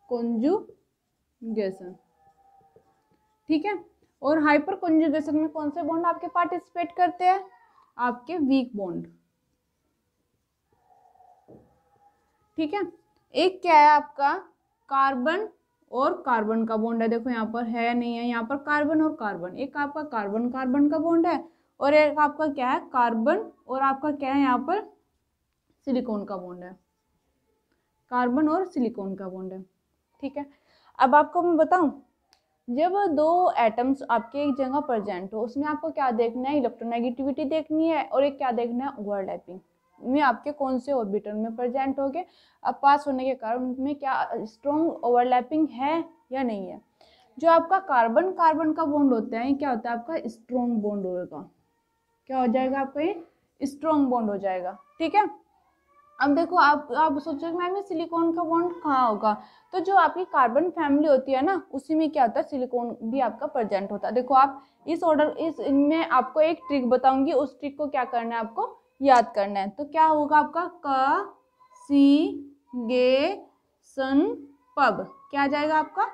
कंजुगेशन, ठीक है। और हाइपर कंजुगेशन में कौन से बॉन्ड आपके पार्टिसिपेट करते हैं, आपके वीक बॉन्ड, ठीक है। एक क्या है आपका कार्बन और कार्बन का बॉन्ड है, देखो यहाँ पर है या नहीं है, यहाँ पर कार्बन और कार्बन, एक आपका कार्बन कार्बन का बॉन्ड है और एक आपका क्या है कार्बन और आपका क्या है यहाँ पर सिलिकॉन का बॉन्ड है, कार्बन और सिलिकॉन का बॉन्ड है, ठीक है। अब आपको मैं बताऊं, जब 2 एटम्स आपके एक जगह प्रेजेंट हो, उसमें आपको क्या देखना है, इलेक्ट्रोनेगेटिविटी देखनी है और एक क्या देखना है, ओवरलैपिंग में आपके कौन से ऑर्बिटल में प्रेजेंट हो गए। अब पास होने के कारण उनमें क्या स्ट्रॉन्ग ओवरलैपिंग है या नहीं है। जो आपका कार्बन कार्बन का बॉन्ड होता है क्या होता है आपका स्ट्रॉन्ग बॉन्ड होगा, क्या हो जाएगा आपका ये स्ट्रॉन्ग बॉन्ड हो जाएगा, ठीक है। अब देखो आप सोचो मैम ये सिलिकॉन का बॉन्ड कहाँ होगा, तो जो आपकी कार्बन फैमिली होती है ना उसी में क्या होता है सिलिकॉन भी आपका प्रेजेंट होता है। देखो आप इस ऑर्डर इनमें आपको एक ट्रिक बताऊंगी, उस ट्रिक को क्या करना है आपको याद करना है। तो क्या होगा आपका क सी गे सन पब, क्या आ जाएगा आपका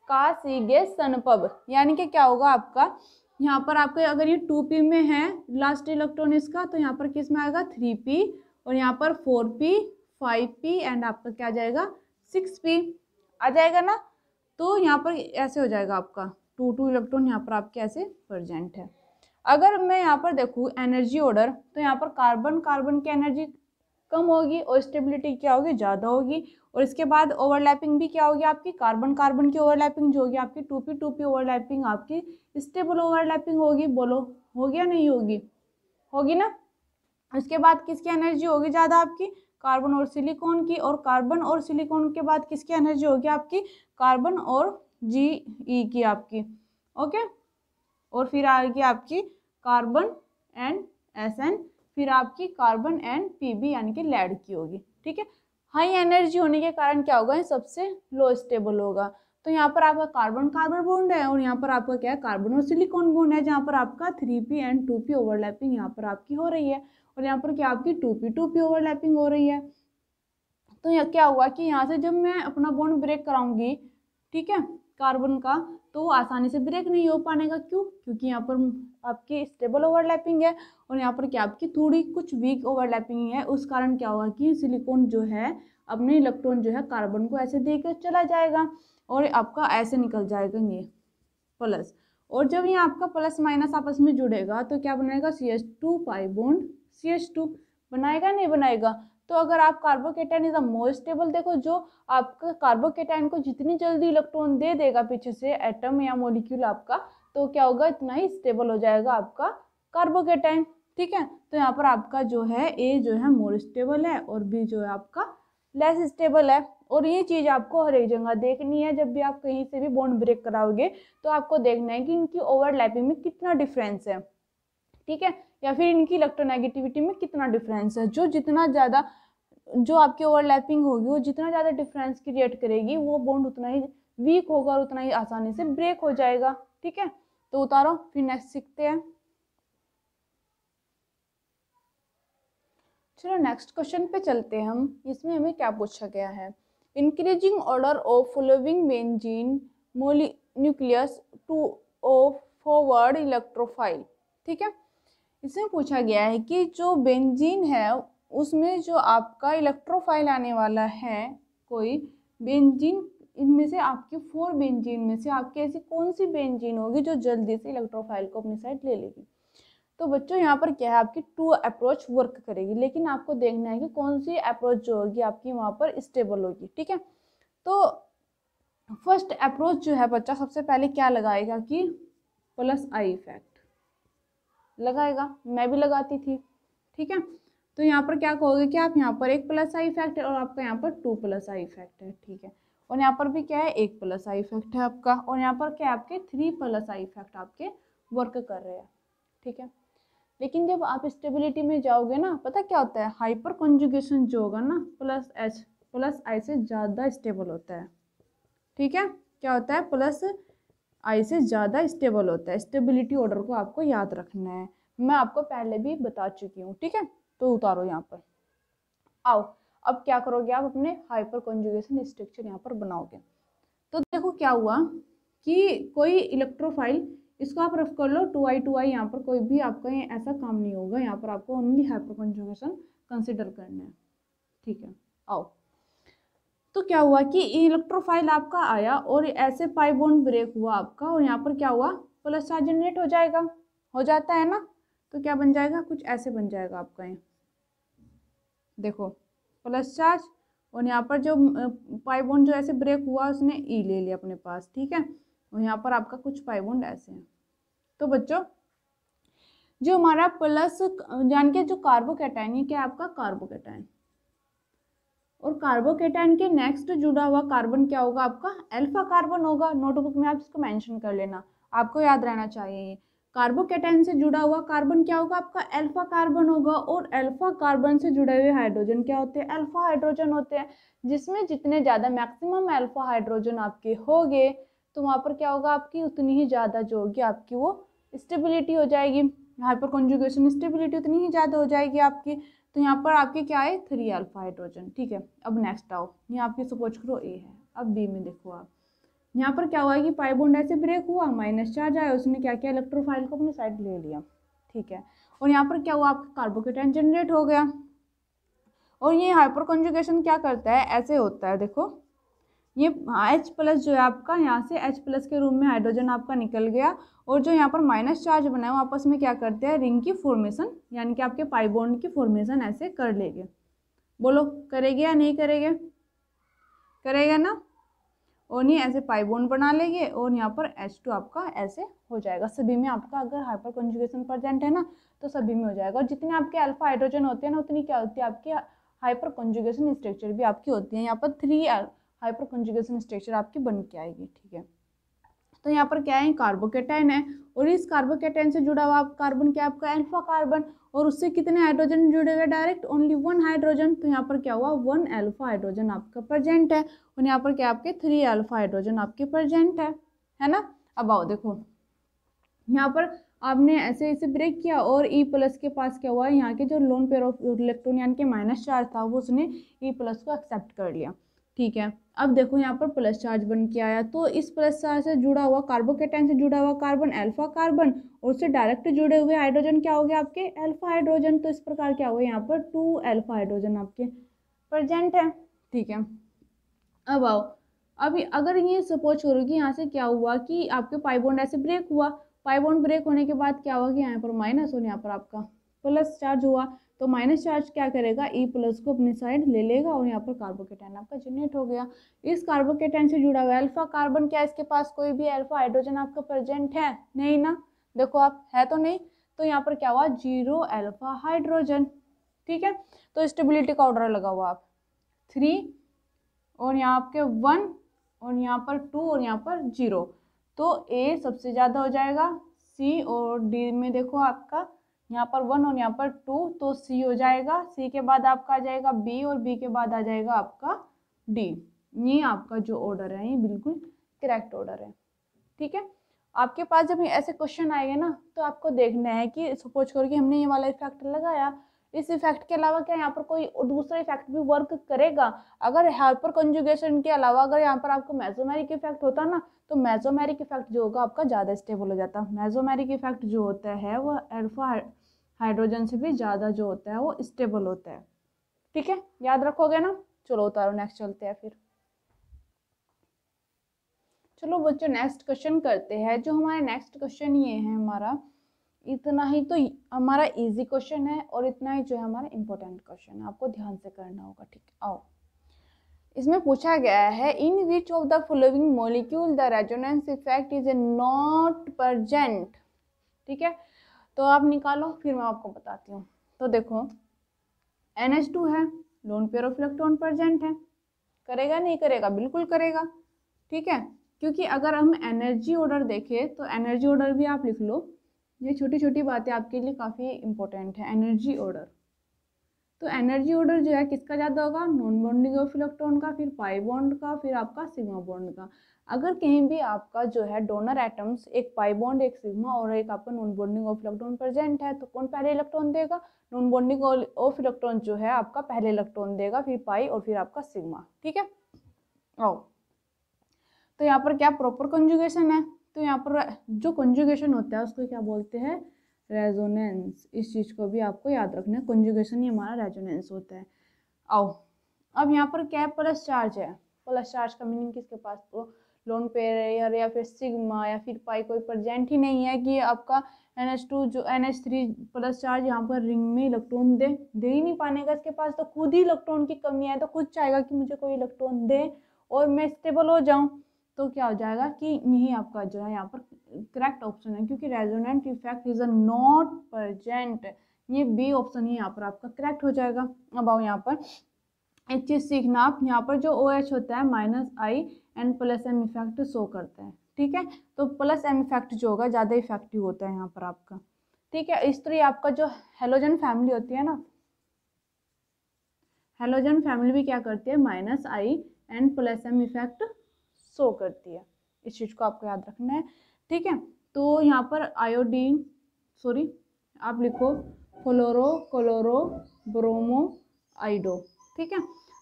का सी गे सन पब, यानी कि क्या होगा आपका यहाँ पर आपके अगर ये 2p में है लास्ट इलेक्ट्रॉन इसका, तो यहाँ पर किस में आएगा 3p और यहाँ पर 4p 5p एंड आपका क्या आ जाएगा 6p आ जाएगा ना। तो यहाँ पर ऐसे हो जाएगा आपका 2 इलेक्ट्रॉन यहाँ पर आपके ऐसे प्रेजेंट है। अगर मैं यहाँ पर देखूँ एनर्जी ऑर्डर, तो यहाँ पर कार्बन कार्बन की एनर्जी कम होगी और स्टेबिलिटी क्या होगी ज़्यादा होगी, और इसके बाद ओवरलैपिंग भी क्या होगी आपकी कार्बन कार्बन की ओवरलैपिंग जो होगी आपकी 2p ओवरलैपिंग आपकी स्टेबल ओवरलैपिंग होगी। बोलो होगी या नहीं होगी, होगी ना। इसके बाद किसकी एनर्जी होगी ज़्यादा आपकी कार्बन और सिलिकॉन की, और कार्बन और सिलिकॉन के बाद किसकी एनर्जी होगी आपकी कार्बन और Ge की आपकी, ओके। और फिर आएगी आपकी कार्बन एंड Sn, फिर आपकी कार्बन एंड Pb यानी कि लेड की होगी, ठीक है। हाई एनर्जी होने के कारण क्या होगा, ये सबसे लो स्टेबल होगा। तो यहाँ पर आपका कार्बन कार्बन बॉन्ड है और यहाँ पर आपका क्या है, कार्बन और सिलिकॉन बॉन्ड है, जहाँ पर आपका 3p एंड 2p ओवरलैपिंग यहाँ पर आपकी हो रही है और यहाँ पर क्या आपकी 2p ओवरलैपिंग हो रही है। तो यह क्या हुआ कि यहाँ से जब मैं अपना बॉन्ड ब्रेक कराऊंगी, ठीक है, कार्बन का, तो आसानी से ब्रेक नहीं हो पाएगा। क्यों? क्योंकि यहाँ पर आपकी स्टेबल ओवरलैपिंग है और यहाँ पर क्या आपकी थोड़ी कुछ वीक ओवरलैपिंग है। उस कारण क्या होगा कि सिलिकॉन जो है अपने इलेक्ट्रॉन जो है कार्बन को ऐसे देकर चला जाएगा और आपका ऐसे निकल जाएगा ये प्लस। और जब ये आपका प्लस माइनस आपस में जुड़ेगा तो क्या बनेगा, CH2 पाई बॉन्ड CH2 बनाएगा, नहीं बनाएगा। तो अगर आप carbocation is the most stable, देखो जो आपका कार्बोकेटाइन को जितनी जल्दी इलेक्ट्रॉन दे देगा पीछे से एटम या मॉलिक्यूल आपका, तो क्या होगा, इतना ही स्टेबल हो जाएगा आपका कार्बोकेटाइन। ठीक है, तो यहाँ पर आपका जो है ए जो है मोर स्टेबल है और बी जो है आपका लेस स्टेबल है। और ये चीज़ आपको हर एक जगह देखनी है, जब भी आप कहीं से भी बॉन्ड ब्रेक कराओगे तो आपको देखना है कि इनकी ओवरलैपिंग में कितना डिफरेंस है, ठीक है, या फिर इनकी इलेक्ट्रोनेगेटिविटी में कितना डिफरेंस है। जो जितना ज़्यादा जो आपकी ओवरलैपिंग होगी वो जितना ज़्यादा डिफरेंस क्रिएट करेगी, वो बॉन्ड उतना ही वीक होगा और उतना ही आसानी से ब्रेक हो जाएगा। ठीक है, तो उतारो, फिर नेक्स्ट सीखते हैं। चलो नेक्स्ट क्वेश्चन पे चलते हैं हम। इसमें हमें क्या पूछा गया है, increasing order of following benzene nucleus two of forward electrophile. ठीक है, इसमें पूछा गया है कि जो बेंजीन है उसमें जो आपका इलेक्ट्रोफाइल आने वाला है कोई बेंजीन, इनमें से आपके 4 बेंजीन में से आपकी ऐसी कौन सी बेंजीन होगी जो जल्दी से इलेक्ट्रोफाइल को अपनी साइड ले लेगी। तो बच्चों यहाँ पर क्या है, आपकी 2 अप्रोच वर्क करेगी, लेकिन आपको देखना है कि कौन सी अप्रोच जो होगी आपकी वहाँ पर स्टेबल होगी। ठीक है, तो फर्स्ट अप्रोच जो है बच्चा सबसे पहले क्या लगाएगा कि प्लस आई इफेक्ट लगाएगा, मैं भी लगाती थी। ठीक है, तो यहाँ पर क्या कहोगे कि आप यहाँ पर एक प्लस आई इफेक्ट है और आपका यहाँ पर 2 प्लस आई इफेक्ट है। ठीक है, और यहाँ पर भी क्या है, 1 प्लस आई इफेक्ट है आपका, और यहाँ पर क्या है, आपके 3 प्लस आई इफेक्ट आपके वर्क कर रहे हैं। ठीक है, लेकिन जब आप स्टेबिलिटी में जाओगे ना, पता क्या होता है, हाइपर कॉन्जुगेशन जो होगा ना प्लस एच प्लस आई से ज़्यादा स्टेबल होता है। ठीक है, क्या होता है, प्लस आई से ज़्यादा स्टेबल होता है। स्टेबिलिटी ऑर्डर को आपको याद रखना है, मैं आपको पहले भी बता चुकी हूँ। ठीक है, तो उतारो यहाँ पर, आओ अब क्या करोगे, आप अपने हाइपर कॉन्जुगेशन स्ट्रक्चर यहाँ पर बनाओगे। तो देखो क्या हुआ कि कोई इलेक्ट्रोफाइल, इसको आप रफ कर लो 2i यहाँ पर कोई भी आपका ऐसा काम नहीं होगा, यहाँ पर आपको ओनली हाइपर कॉन्जुगेशन कंसिडर करना है। ठीक है, आओ, तो क्या हुआ कि इलेक्ट्रोफाइल आपका आया और ऐसे पाई बॉन्ड ब्रेक हुआ आपका, और यहाँ पर क्या हुआ, प्लस चार्ज जनरेट हो जाएगा, हो जाता है ना। तो क्या बन जाएगा, कुछ ऐसे बन जाएगा आपका, ये देखो प्लस चार्ज, और यहाँ पर जो पाई बॉन्ड जो ऐसे ब्रेक हुआ उसने ई ले लिया अपने पास। ठीक है, और यहाँ पर आपका कुछ पाई बॉन्ड ऐसे हैं। तो बच्चों जो हमारा प्लस जान के जो कार्बोकैटायन, ये क्या आपका कार्बोकैटायन, और कार्बोकैटायन के नेक्स्ट जुड़ा हुआ कार्बन क्या होगा, आपका अल्फा कार्बन होगा। नोटबुक में आप इसको मेंशन कर लेना, आपको याद रहना चाहिए। कार्बोकैटायन से जुड़ा हुआ कार्बन क्या होगा, आपका अल्फा कार्बन होगा, और अल्फा कार्बन से जुड़े हुए हाइड्रोजन क्या होते हैं, अल्फा हाइड्रोजन होते हैं। जिसमें जितने ज़्यादा मैक्सिमम अल्फा हाइड्रोजन आपके होंगे तो वहाँ पर क्या होगा, आपकी उतनी ही ज़्यादा जो होगी आपकी वो स्टेबिलिटी हो जाएगी, हाइपर कॉन्जुगेशन स्टेबिलिटी उतनी ही ज़्यादा हो जाएगी आपकी। तो यहाँ पर आपके क्या है, 3 अल्फा हाइड्रोजन। ठीक है, अब नेक्स्ट आओ, ये आपकी सपोज करो ए है। अब बी में देखो आप, यहाँ पर क्या हुआ कि पाई बॉन्ड ऐसे ब्रेक हुआ, माइनस चार्ज आया, उसने क्या किया, इलेक्ट्रोफाइल को अपनी साइड ले लिया। ठीक है, और यहाँ पर क्या हुआ, आपका कार्बोकैटायन जनरेट हो गया। और ये हाइपर कॉन्जुगेशन क्या करता है, ऐसे होता है, देखो ये H प्लस जो है आपका, यहाँ से H प्लस के रूप में हाइड्रोजन आपका निकल गया, और जो यहाँ पर माइनस चार्ज बना है वो आपस में क्या करते हैं, रिंग की फॉर्मेशन, यानी कि आपके पाई बॉन्ड की फॉर्मेशन ऐसे कर लेंगे। बोलो करेंगे या नहीं करेंगे, करेगा ना। और ये ऐसे पाई बॉन्ड बना लेंगे और यहाँ पर H2 आपका ऐसे हो जाएगा। सभी में आपका अगर हाइपर कॉन्जुगेशन प्रेजेंट है ना तो सभी में हो जाएगा। और जितने आपके अल्फा हाइड्रोजन होते हैं ना उतनी क्या होती है, आपकी हाइपर कॉन्जुगेशन स्ट्रक्चर भी आपकी होती है। यहाँ पर 3 हाइपर कॉन्जुगेशन स्ट्रक्चर आपकी बन के आएगी। ठीक है, तो यहाँ पर क्या है, कार्बोकेटाइन है, और इस कार्बोकेटाइन से जुड़ा हुआ कार्बन क्या आपका अल्फा कार्बन, और उससे कितने हाइड्रोजन जुड़े हुए, डायरेक्ट ओनली 1 हाइड्रोजन। तो यहाँ पर क्या हुआ, 1 अल्फा हाइड्रोजन आपका प्रेजेंट है, और यहाँ पर क्या आपके 3 अल्फा हाइड्रोजन आपके प्रेजेंट है ना। अब आओ देखो, यहाँ पर आपने ऐसे इसे ब्रेक किया और ई प्लस के पास क्या हुआ, यहाँ के जो लोन पेयर ऑफ इलेक्ट्रॉन यानी कि माइनस चार्ज था वो उसने ई प्लस को एक्सेप्ट कर लिया। ठीक है, अब देखो यहाँ पर प्लस चार्ज बन के आया, तो इस प्लस चार्ज से जुड़ा हुआ कार्बोकेटाइन से जुड़ा हुआ कार्बन अल्फा कार्बन, और उससे डायरेक्ट जुड़े हुए हाइड्रोजन क्या हो गया आपके अल्फा हाइड्रोजन। तो इस प्रकार क्या हुआ, यहाँ पर 2 अल्फा हाइड्रोजन आपके प्रेजेंट है। ठीक है, अब आओ, अभी अगर ये सपोज करो कि यहाँ से क्या हुआ कि आपके पाई बॉन्ड ऐसे ब्रेक हुआ, पाई बॉन्ड ब्रेक होने के बाद क्या हुआ कि यहाँ पर माइनस और यहाँ पर आपका प्लस चार्ज हुआ, तो माइनस चार्ज क्या करेगा, ई प्लस को अपनी साइड ले लेगा और यहाँ पर कार्बोकेटाइन आपका जनरेट हो गया। इस कार्बोकेटाइन से जुड़ा हुआ अल्फा कार्बन, क्या इसके पास कोई भी अल्फा हाइड्रोजन आपका प्रेजेंट है, नहीं ना, देखो आप है तो नहीं, तो यहाँ पर क्या हुआ 0 अल्फा हाइड्रोजन। ठीक है, तो स्टेबिलिटी का ऑर्डर लगा हुआ आप 3 और यहाँ आपके 1 और यहाँ पर 2 और यहाँ पर 0, तो ए सबसे ज़्यादा हो जाएगा, सी और डी में देखो आपका यहाँ पर 1 और यहाँ पर 2, तो सी हो जाएगा, सी के बाद आपका आ जाएगा बी और बी के बाद आ जाएगा आपका डी। ये आपका जो ऑर्डर है ये बिल्कुल करेक्ट ऑर्डर है। ठीक है, आपके पास जब ऐसे क्वेश्चन आएंगे ना तो आपको देखना है कि सपोज करो कि हमने ये वाला इफेक्ट लगाया, इस इफेक्ट के अलावा क्या यहाँ पर कोई दूसरा इफेक्ट भी वर्क करेगा। अगर हाइपर कंजुगेशन के अलावा अगर यहाँ पर आपको मेसोमेरिक इफेक्ट होता ना, तो मेसोमेरिक इफेक्ट जो होगा आपका ज़्यादा स्टेबल हो जाता। मेसोमेरिक इफेक्ट जो होता है वो अल्फा हाइड्रोजन से भी ज़्यादा जो होता है वो स्टेबल होता है। ठीक है, याद रखोगे ना। चलो उतारो, नेक्स्ट चलते हैं फिर। चलो बच्चों नेक्स्ट क्वेश्चन करते हैं। जो हमारा नेक्स्ट क्वेश्चन ये है हमारा, इतना ही तो हमारा इजी क्वेश्चन है और इतना ही जो है हमारा इंपॉर्टेंट क्वेश्चन है, आपको ध्यान से करना होगा। ठीक है, आओ, इसमें पूछा गया है in which of the following molecule the resonance effect is not present. ठीक है, तो आप निकालो फिर मैं आपको बताती हूँ। तो देखो NH2 है, loan pair of electron present है, करेगा नहीं करेगा, बिल्कुल करेगा। ठीक है, क्योंकि अगर हम एनर्जी ऑर्डर देखें तो एनर्जी ऑर्डर भी आप लिख लो, ये छोटी छोटी बातें आपके लिए काफ़ी इंपॉर्टेंट है। एनर्जी ऑर्डर, तो एनर्जी ऑर्डर जो है किसका ज़्यादा होगा, नॉन बॉन्डिंग ऑफ इलेक्ट्रॉन का, फिर पाई बॉन्ड का, फिर आपका सिग्मा बॉन्ड का। अगर कहीं भी आपका जो है डोनर एटम्स एक पाई बॉन्ड एक सिग्मा और एक आपका non bonding of electron present है, तो कौन पहले इलेक्ट्रॉन देगा, नॉन बॉन्डिंग ऑफ इलेक्ट्रॉन जो है आपका पहले इलेक्ट्रॉन देगा, फिर पाई और फिर आपका सिग्मा। ठीक है, आओ, तो यहाँ पर क्या प्रॉपर कंजुगेशन है, तो यहाँ पर जो कंजुगेशन होता है उसको क्या बोलते हैं, रेजोनेंस। इस चीज़ को भी आपको याद रखना है, कंजुगेशन ही हमारा रेजोनेंस होता है। आओ, अब यहाँ पर क्या प्लस चार्ज है, प्लस चार्ज का मीनिंग किसके पास, तो लोन पेयर या फिर सिग्मा या फिर पाई कोई प्रेजेंट ही नहीं है कि आपका NH2 जो NH3 प्लस चार्ज यहाँ पर रिंग में इलेक्ट्रॉन दे ही नहीं पाने का, इसके पास तो खुद ही इलेक्ट्रॉन की कमी है, तो खुद चाहेगा कि मुझे कोई इलेक्ट्रॉन दे और मैं स्टेबल हो जाऊँ। तो क्या हो जाएगा कि यही आपका जो है यहाँ पर करेक्ट ऑप्शन है, क्योंकि resonant effect is not present, ये बी ऑप्शन ही यहाँ पर आपका करेक्ट हो जाएगा। अब आओ यहाँ पर एक चीज़ सीखना आप, यहाँ पर जो OH होता है -I and +M effect show करता है। ठीक है, तो +M इफेक्ट जो होगा ज़्यादा इफेक्टिव होता है यहाँ पर आपका। ठीक है, इस तरह आपका जो हेलोजन फैमिली होती है ना, हेलोजन फैमिली भी क्या करती है, -I and +M effect show करती है। इस चीज़ को आपको याद रखना है। ठीक है, तो यहाँ पर आयोडीन, सॉरी आप लिखो फ्लोरो क्लोरो ब्रोमो आइडो। ठीक है,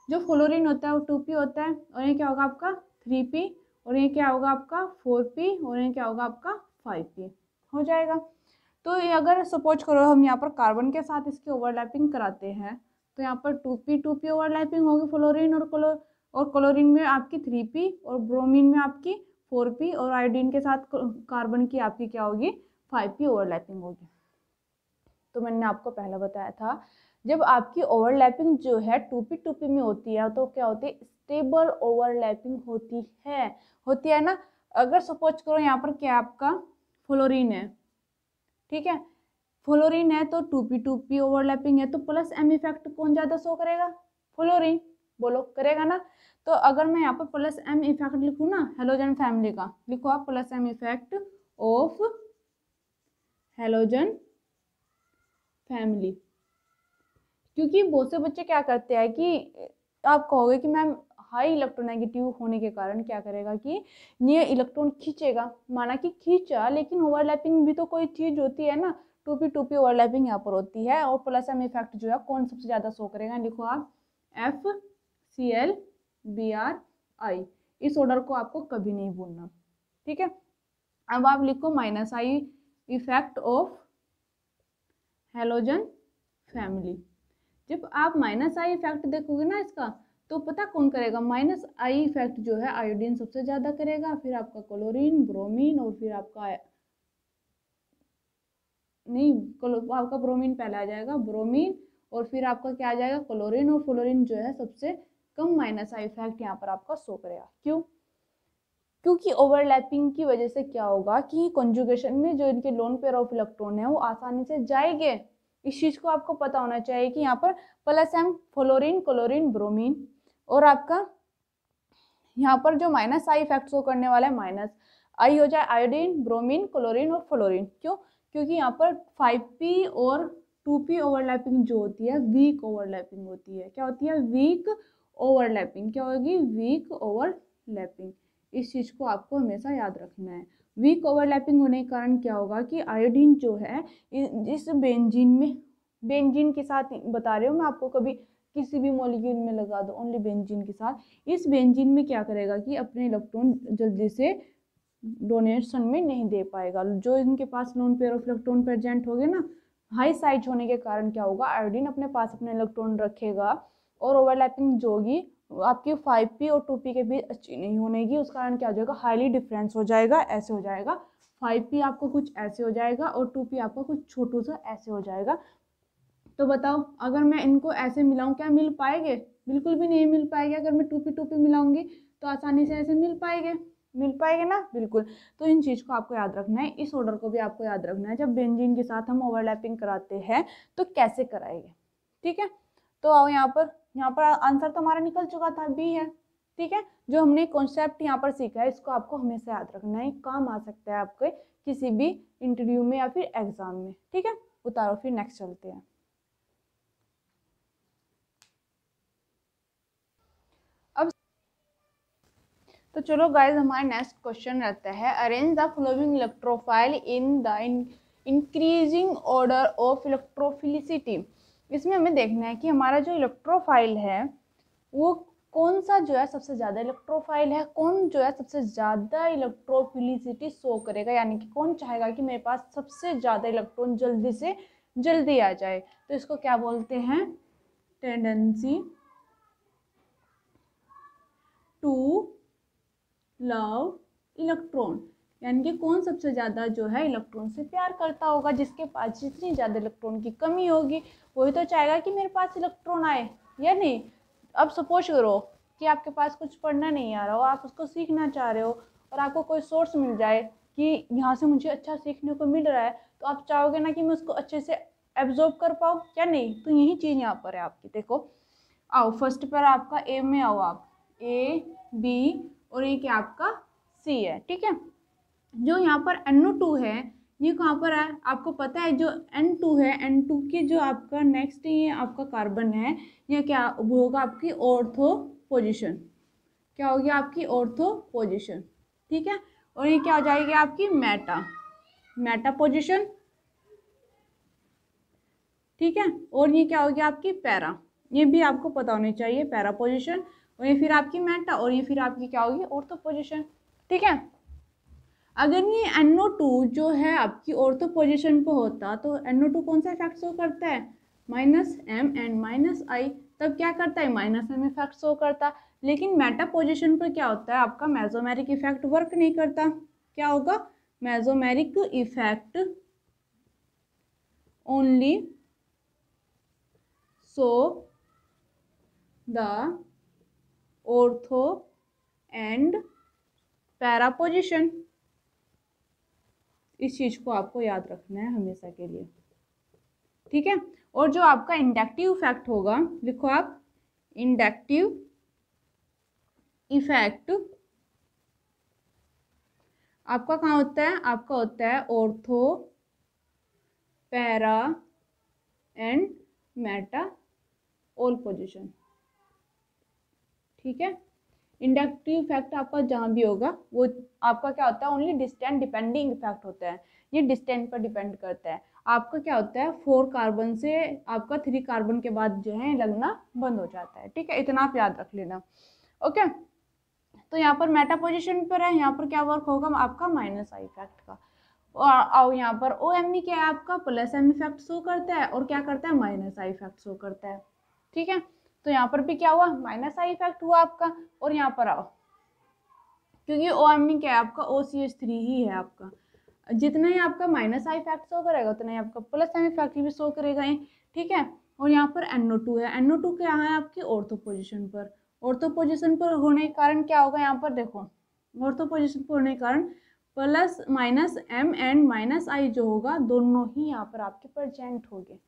जो फ्लोरीन होता है वो 2p होता है, और ये क्या होगा आपका 3p, और ये क्या होगा आपका 4p, और ये क्या होगा आपका 5p हो जाएगा। तो ये अगर सपोज करो हम यहाँ पर कार्बन के साथ इसकी ओवरलैपिंग कराते हैं, तो यहाँ पर 2p ओवरलैपिंग होगी फ्लोरीन और क्लोरीन में आपकी 3p और ब्रोमीन में आपकी 4p और आयोडीन के साथ कार्बन की आपकी क्या होगी 5p ओवरलैपिंग होगी। तो मैंने आपको पहले बताया था जब आपकी ओवरलैपिंग जो है 2p में होती है तो क्या होती है, स्टेबल ओवरलैपिंग होती है ना। अगर सपोज करो यहाँ पर क्या आपका फ्लोरीन है, ठीक है, फ्लोरीन है तो 2p ओवरलैपिंग है, तो +M इफेक्ट कौन ज़्यादा शो करेगा, फ्लोरीन, बोलो करेगा ना। तो अगर मैं यहाँ पर प्लस एम इफेक्ट लिखूँ ना हेलोजन फैमिली का, लिखो आप plus M effect of halogen family. क्योंकि बहुत से बच्चे क्या करते हैं कि आप कहोगे कि मैम हाई इलेक्ट्रोनेगेटिव होने के कारण क्या करेगा कि ये इलेक्ट्रॉन खींचेगा, माना कि खींचा, लेकिन ओवरलैपिंग भी तो कोई चीज होती है ना, टू पी ओवरलैपिंग यहाँ पर होती है। और प्लस एम इफेक्ट जो है कौन सबसे ज्यादा शो करेगा, लिखो आप FCl Br I। इस ऑर्डर को आपको कभी नहीं भूलना, ठीक है। अब आप लिखो minus I effect of halogen family. जब आप माइनस आई इफेक्ट देखोगे ना इसका, तो पता कौन करेगा, माइनस आई इफेक्ट जो है आयोडीन सबसे ज्यादा करेगा, फिर आपका क्लोरीन, ब्रोमीन, और फिर आपका नहीं आपका ब्रोमीन पहले आ जाएगा, ब्रोमीन, और फिर आपका क्या आ जाएगा क्लोरीन, और फ्लोरीन जो है सबसे कम माइनस आई इफेक्ट यहाँ पर आपका शो करेगा। क्यों? क्योंकि ओवरलैपिंग की वजह से क्या होगा कि कॉन्जुगेशन में जो इनके लोन पेयर ऑफ इलेक्ट्रॉन है वो आसानी से जाएंगे। इस चीज को आपको पता होना चाहिए कि यहाँ पर plus M fluorine, chlorine, bromine, और आपका यहाँ पर जो माइनस आई इफेक्ट शो करने वाला है माइनस आई हो जाए आयोडीन, ब्रोमीन, क्लोरीन और फ्लोरीन। क्यों? क्योंकि यहाँ पर 5p और 2p ओवरलैपिंग जो होती है वीक ओवरलैपिंग होती है। क्या होती है? Weak overlapping. क्या होगी? Weak overlapping. इस चीज को आपको हमेशा याद रखना है। वीक ओवरलैपिंग होने के कारण क्या होगा कि आयोडीन जो है इस बेंजीन में, बेंजीन के साथ बता रही हूँ मैं आपको, कभी किसी भी मॉलिक्यूल में लगा दो, ओनली बेंजीन के साथ, इस बेंजीन में क्या करेगा कि अपने इलेक्ट्रॉन जल्दी से डोनेशन में नहीं दे पाएगा। जो इनके पास lone pair of electron present होगे ना, हाई साइज होने के कारण क्या होगा, आयोडीन अपने पास अपने इलेक्ट्रॉन रखेगा, और ओवरलैपिंग जो होगी आपकी 5p और 2p के बीच अच्छी नहीं होनेगी। उस कारण क्या हो जाएगा, हाईली डिफरेंस हो जाएगा, ऐसे हो जाएगा। 5p आपको कुछ ऐसे हो जाएगा और 2p आपको कुछ छोटू सा ऐसे हो जाएगा। तो बताओ अगर मैं इनको ऐसे मिलाऊं क्या मिल पाएंगे? बिल्कुल भी नहीं मिल पाएंगे। अगर मैं 2p मिलाऊंगी तो आसानी से ऐसे मिल पाएंगे? मिल पाएंगे ना, बिल्कुल। तो इन चीज को आपको याद रखना है, इस ऑर्डर को भी आपको याद रखना है। जब बेंजीन के साथ हम ओवरलैपिंग कराते हैं तो कैसे कराएंगे, ठीक है। तो आओ यहाँ पर आंसर तो हमारा निकल चुका था, बी है, ठीक है। जो हमने कॉन्सेप्ट यहाँ पर सीखा है इसको आपको हमेशा याद रखना है, काम आ सकता है आपके किसी भी इंटरव्यू में या फिर एग्जाम में, ठीक है। उतारो फिर नेक्स्ट चलते हैं। अब तो चलो गाइज हमारा नेक्स्ट क्वेश्चन रहता है, arrange the following electrophile in the increasing order of electrophilicity. इसमें हमें देखना है कि हमारा जो इलेक्ट्रोफाइल है वो कौन सा जो है सबसे ज्यादा इलेक्ट्रोफाइल है, कौन जो है सबसे ज्यादा इलेक्ट्रोफिलिसिटी शो करेगा, यानी कि कौन चाहेगा कि मेरे पास सबसे ज्यादा इलेक्ट्रॉन जल्दी से जल्दी आ जाए। तो इसको क्या बोलते हैं, टेंडेंसी टू लव इलेक्ट्रॉन, यानी कि कौन सबसे ज्यादा जो है इलेक्ट्रॉन से प्यार करता होगा। जिसके पास जितनी ज्यादा इलेक्ट्रॉन की कमी होगी वही तो चाहेगा कि मेरे पास इलेक्ट्रॉन आए, या नहीं। अब सपोज करो कि आपके पास कुछ पढ़ना नहीं आ रहा हो, आप उसको सीखना चाह रहे हो, और आपको कोई सोर्स मिल जाए कि यहाँ से मुझे अच्छा सीखने को मिल रहा है, तो आप चाहोगे ना कि मैं उसको अच्छे से एब्जॉर्ब कर पाऊँ, क्या नहीं। तो यही चीज यहाँ पर है आपकी। देखो आओ फर्स्ट पर आपका ए में आओ, आप ए बी और ये क्या आपका सी है, ठीक है। जो यहाँ पर NO2 है ये कहाँ पर है आपको पता है, जो N2 है, N2 की जो आपका नेक्स्ट ये आपका कार्बन है, ये क्या होगा आपकी ऑर्थो पोजिशन। क्या होगी आपकी ऑर्थो पोजिशन, ठीक है। और ये क्या हो जाएगी आपकी मेटा पोजिशन, ठीक है। और ये क्या होगी आपकी पैरा, ये भी आपको पता होनी चाहिए, पैरा पोजिशन। और ये फिर आपकी मेटा, और ये फिर आपकी क्या होगी ऑर्थो पोजिशन, ठीक है। अगर ये NO2 जो है आपकी ऑर्थो पोजिशन पे होता तो NO2 कौन सा इफेक्ट शो करता है, -M एंड -I, तब क्या करता है -M इफेक्ट शो करता। लेकिन मेटा पोजिशन पर क्या होता है आपका मेसोमेरिक इफेक्ट वर्क नहीं करता। क्या होगा, mesomeric effect only show the ortho and para position. इस चीज को आपको याद रखना है हमेशा के लिए, ठीक है। और जो आपका इंडक्टिव इफेक्ट होगा, लिखो आप इंडक्टिव इफेक्ट आपका कहाँ होता है, आपका होता है ortho, para and Meta all position. ठीक है, इंडक्टिव इफेक्ट आपका जहाँ भी होगा वो आपका क्या होता है, ओनली डिस्टेंस डिपेंडिंग इफेक्ट होता है, ये डिस्टेंस पर डिपेंड करता है। आपका क्या होता है 4 कार्बन से आपका 3 कार्बन के बाद जो है लगना बंद हो जाता है। ठीक है, इतना आप याद रख लेना। ओके, तो यहाँ पर मेटा पोजीशन पर है, यहाँ पर क्या वर्क होगा आपका माइनस आई इफेक्ट का, और यहाँ पर ओ एम क्या है आपका प्लस एम इफेक्ट शो करता है और क्या करता है माइनस आई इफेक्ट शो करता है। ठीक है, तो यहाँ पर भी क्या हुआ माइनस आई इफेक्ट हुआ आपका, और यहाँ पर आओ क्योंकि ओ एम क्या है आपका OCH3 ही है आपका, जितना ही आपका माइनस आई इफेक्ट शो करेगा उतना ही आपका प्लस एम इफेक्ट भी शो करेगा ये। ठीक है, और यहाँ पर NO2 है, NO2 क्या है आपकी ऑर्थो पोजीशन पर, ऑर्थो पोजीशन पर होने के कारण क्या होगा यहाँ पर देखो, ऑर्थो पोजीशन पर होने के कारण plus minus M and minus I जो होगा दोनों ही यहाँ पर आपके प्रेजेंट होंगे।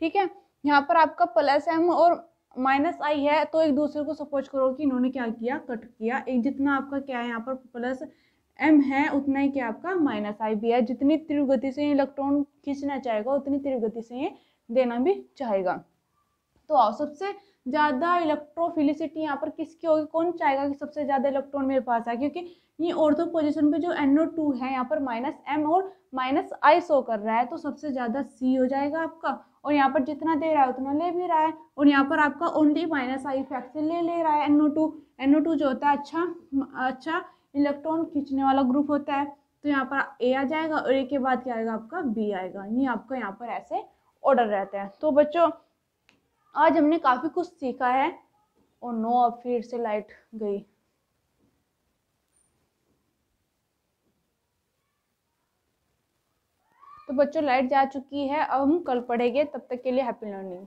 ठीक है, यहाँ पर आपका प्लस एम और माइनस आई है तो एक दूसरे को सपोज करो कि इन्होंने क्या किया कट किया, एक जितना आपका क्या है यहाँ पर प्लस एम है उतना ही क्या आपका माइनस आई भी है, जितनी तीव्र गति से इलेक्ट्रॉन खींचना चाहेगा उतनी तीव्र गति से ये देना भी चाहेगा। तो आओ सबसे ज्यादा इलेक्ट्रोफिलिसिटी यहाँ पर किसकी होगी, कौन चाहेगा कि सबसे ज्यादा इलेक्ट्रॉन मेरे पास आए, क्योंकि ये ऑर्थो पोजीशन पे जो NO2 है यहाँ पर माइनस एम और माइनस आई शो कर रहा है तो सबसे ज्यादा C हो जाएगा आपका, और यहाँ पर जितना दे रहा है उतना ले भी रहा है, और यहाँ पर आपका ओनली माइनस आई इफेक्ट से ले रहा है NO2 जो होता है अच्छा इलेक्ट्रॉन खींचने वाला ग्रुप होता है, तो यहाँ पर A आ जाएगा और A के बाद क्या आएगा आपका B आएगा, ये आपका यहाँ पर ऐसे ऑर्डर रहता है। तो बच्चों आज हमने काफी कुछ सीखा है, और नो अब फिर से लाइट गई। तो बच्चों लाइट जा चुकी है, अब हम कल पढ़ेंगे, तब तक के लिए हैप्पी लर्निंग।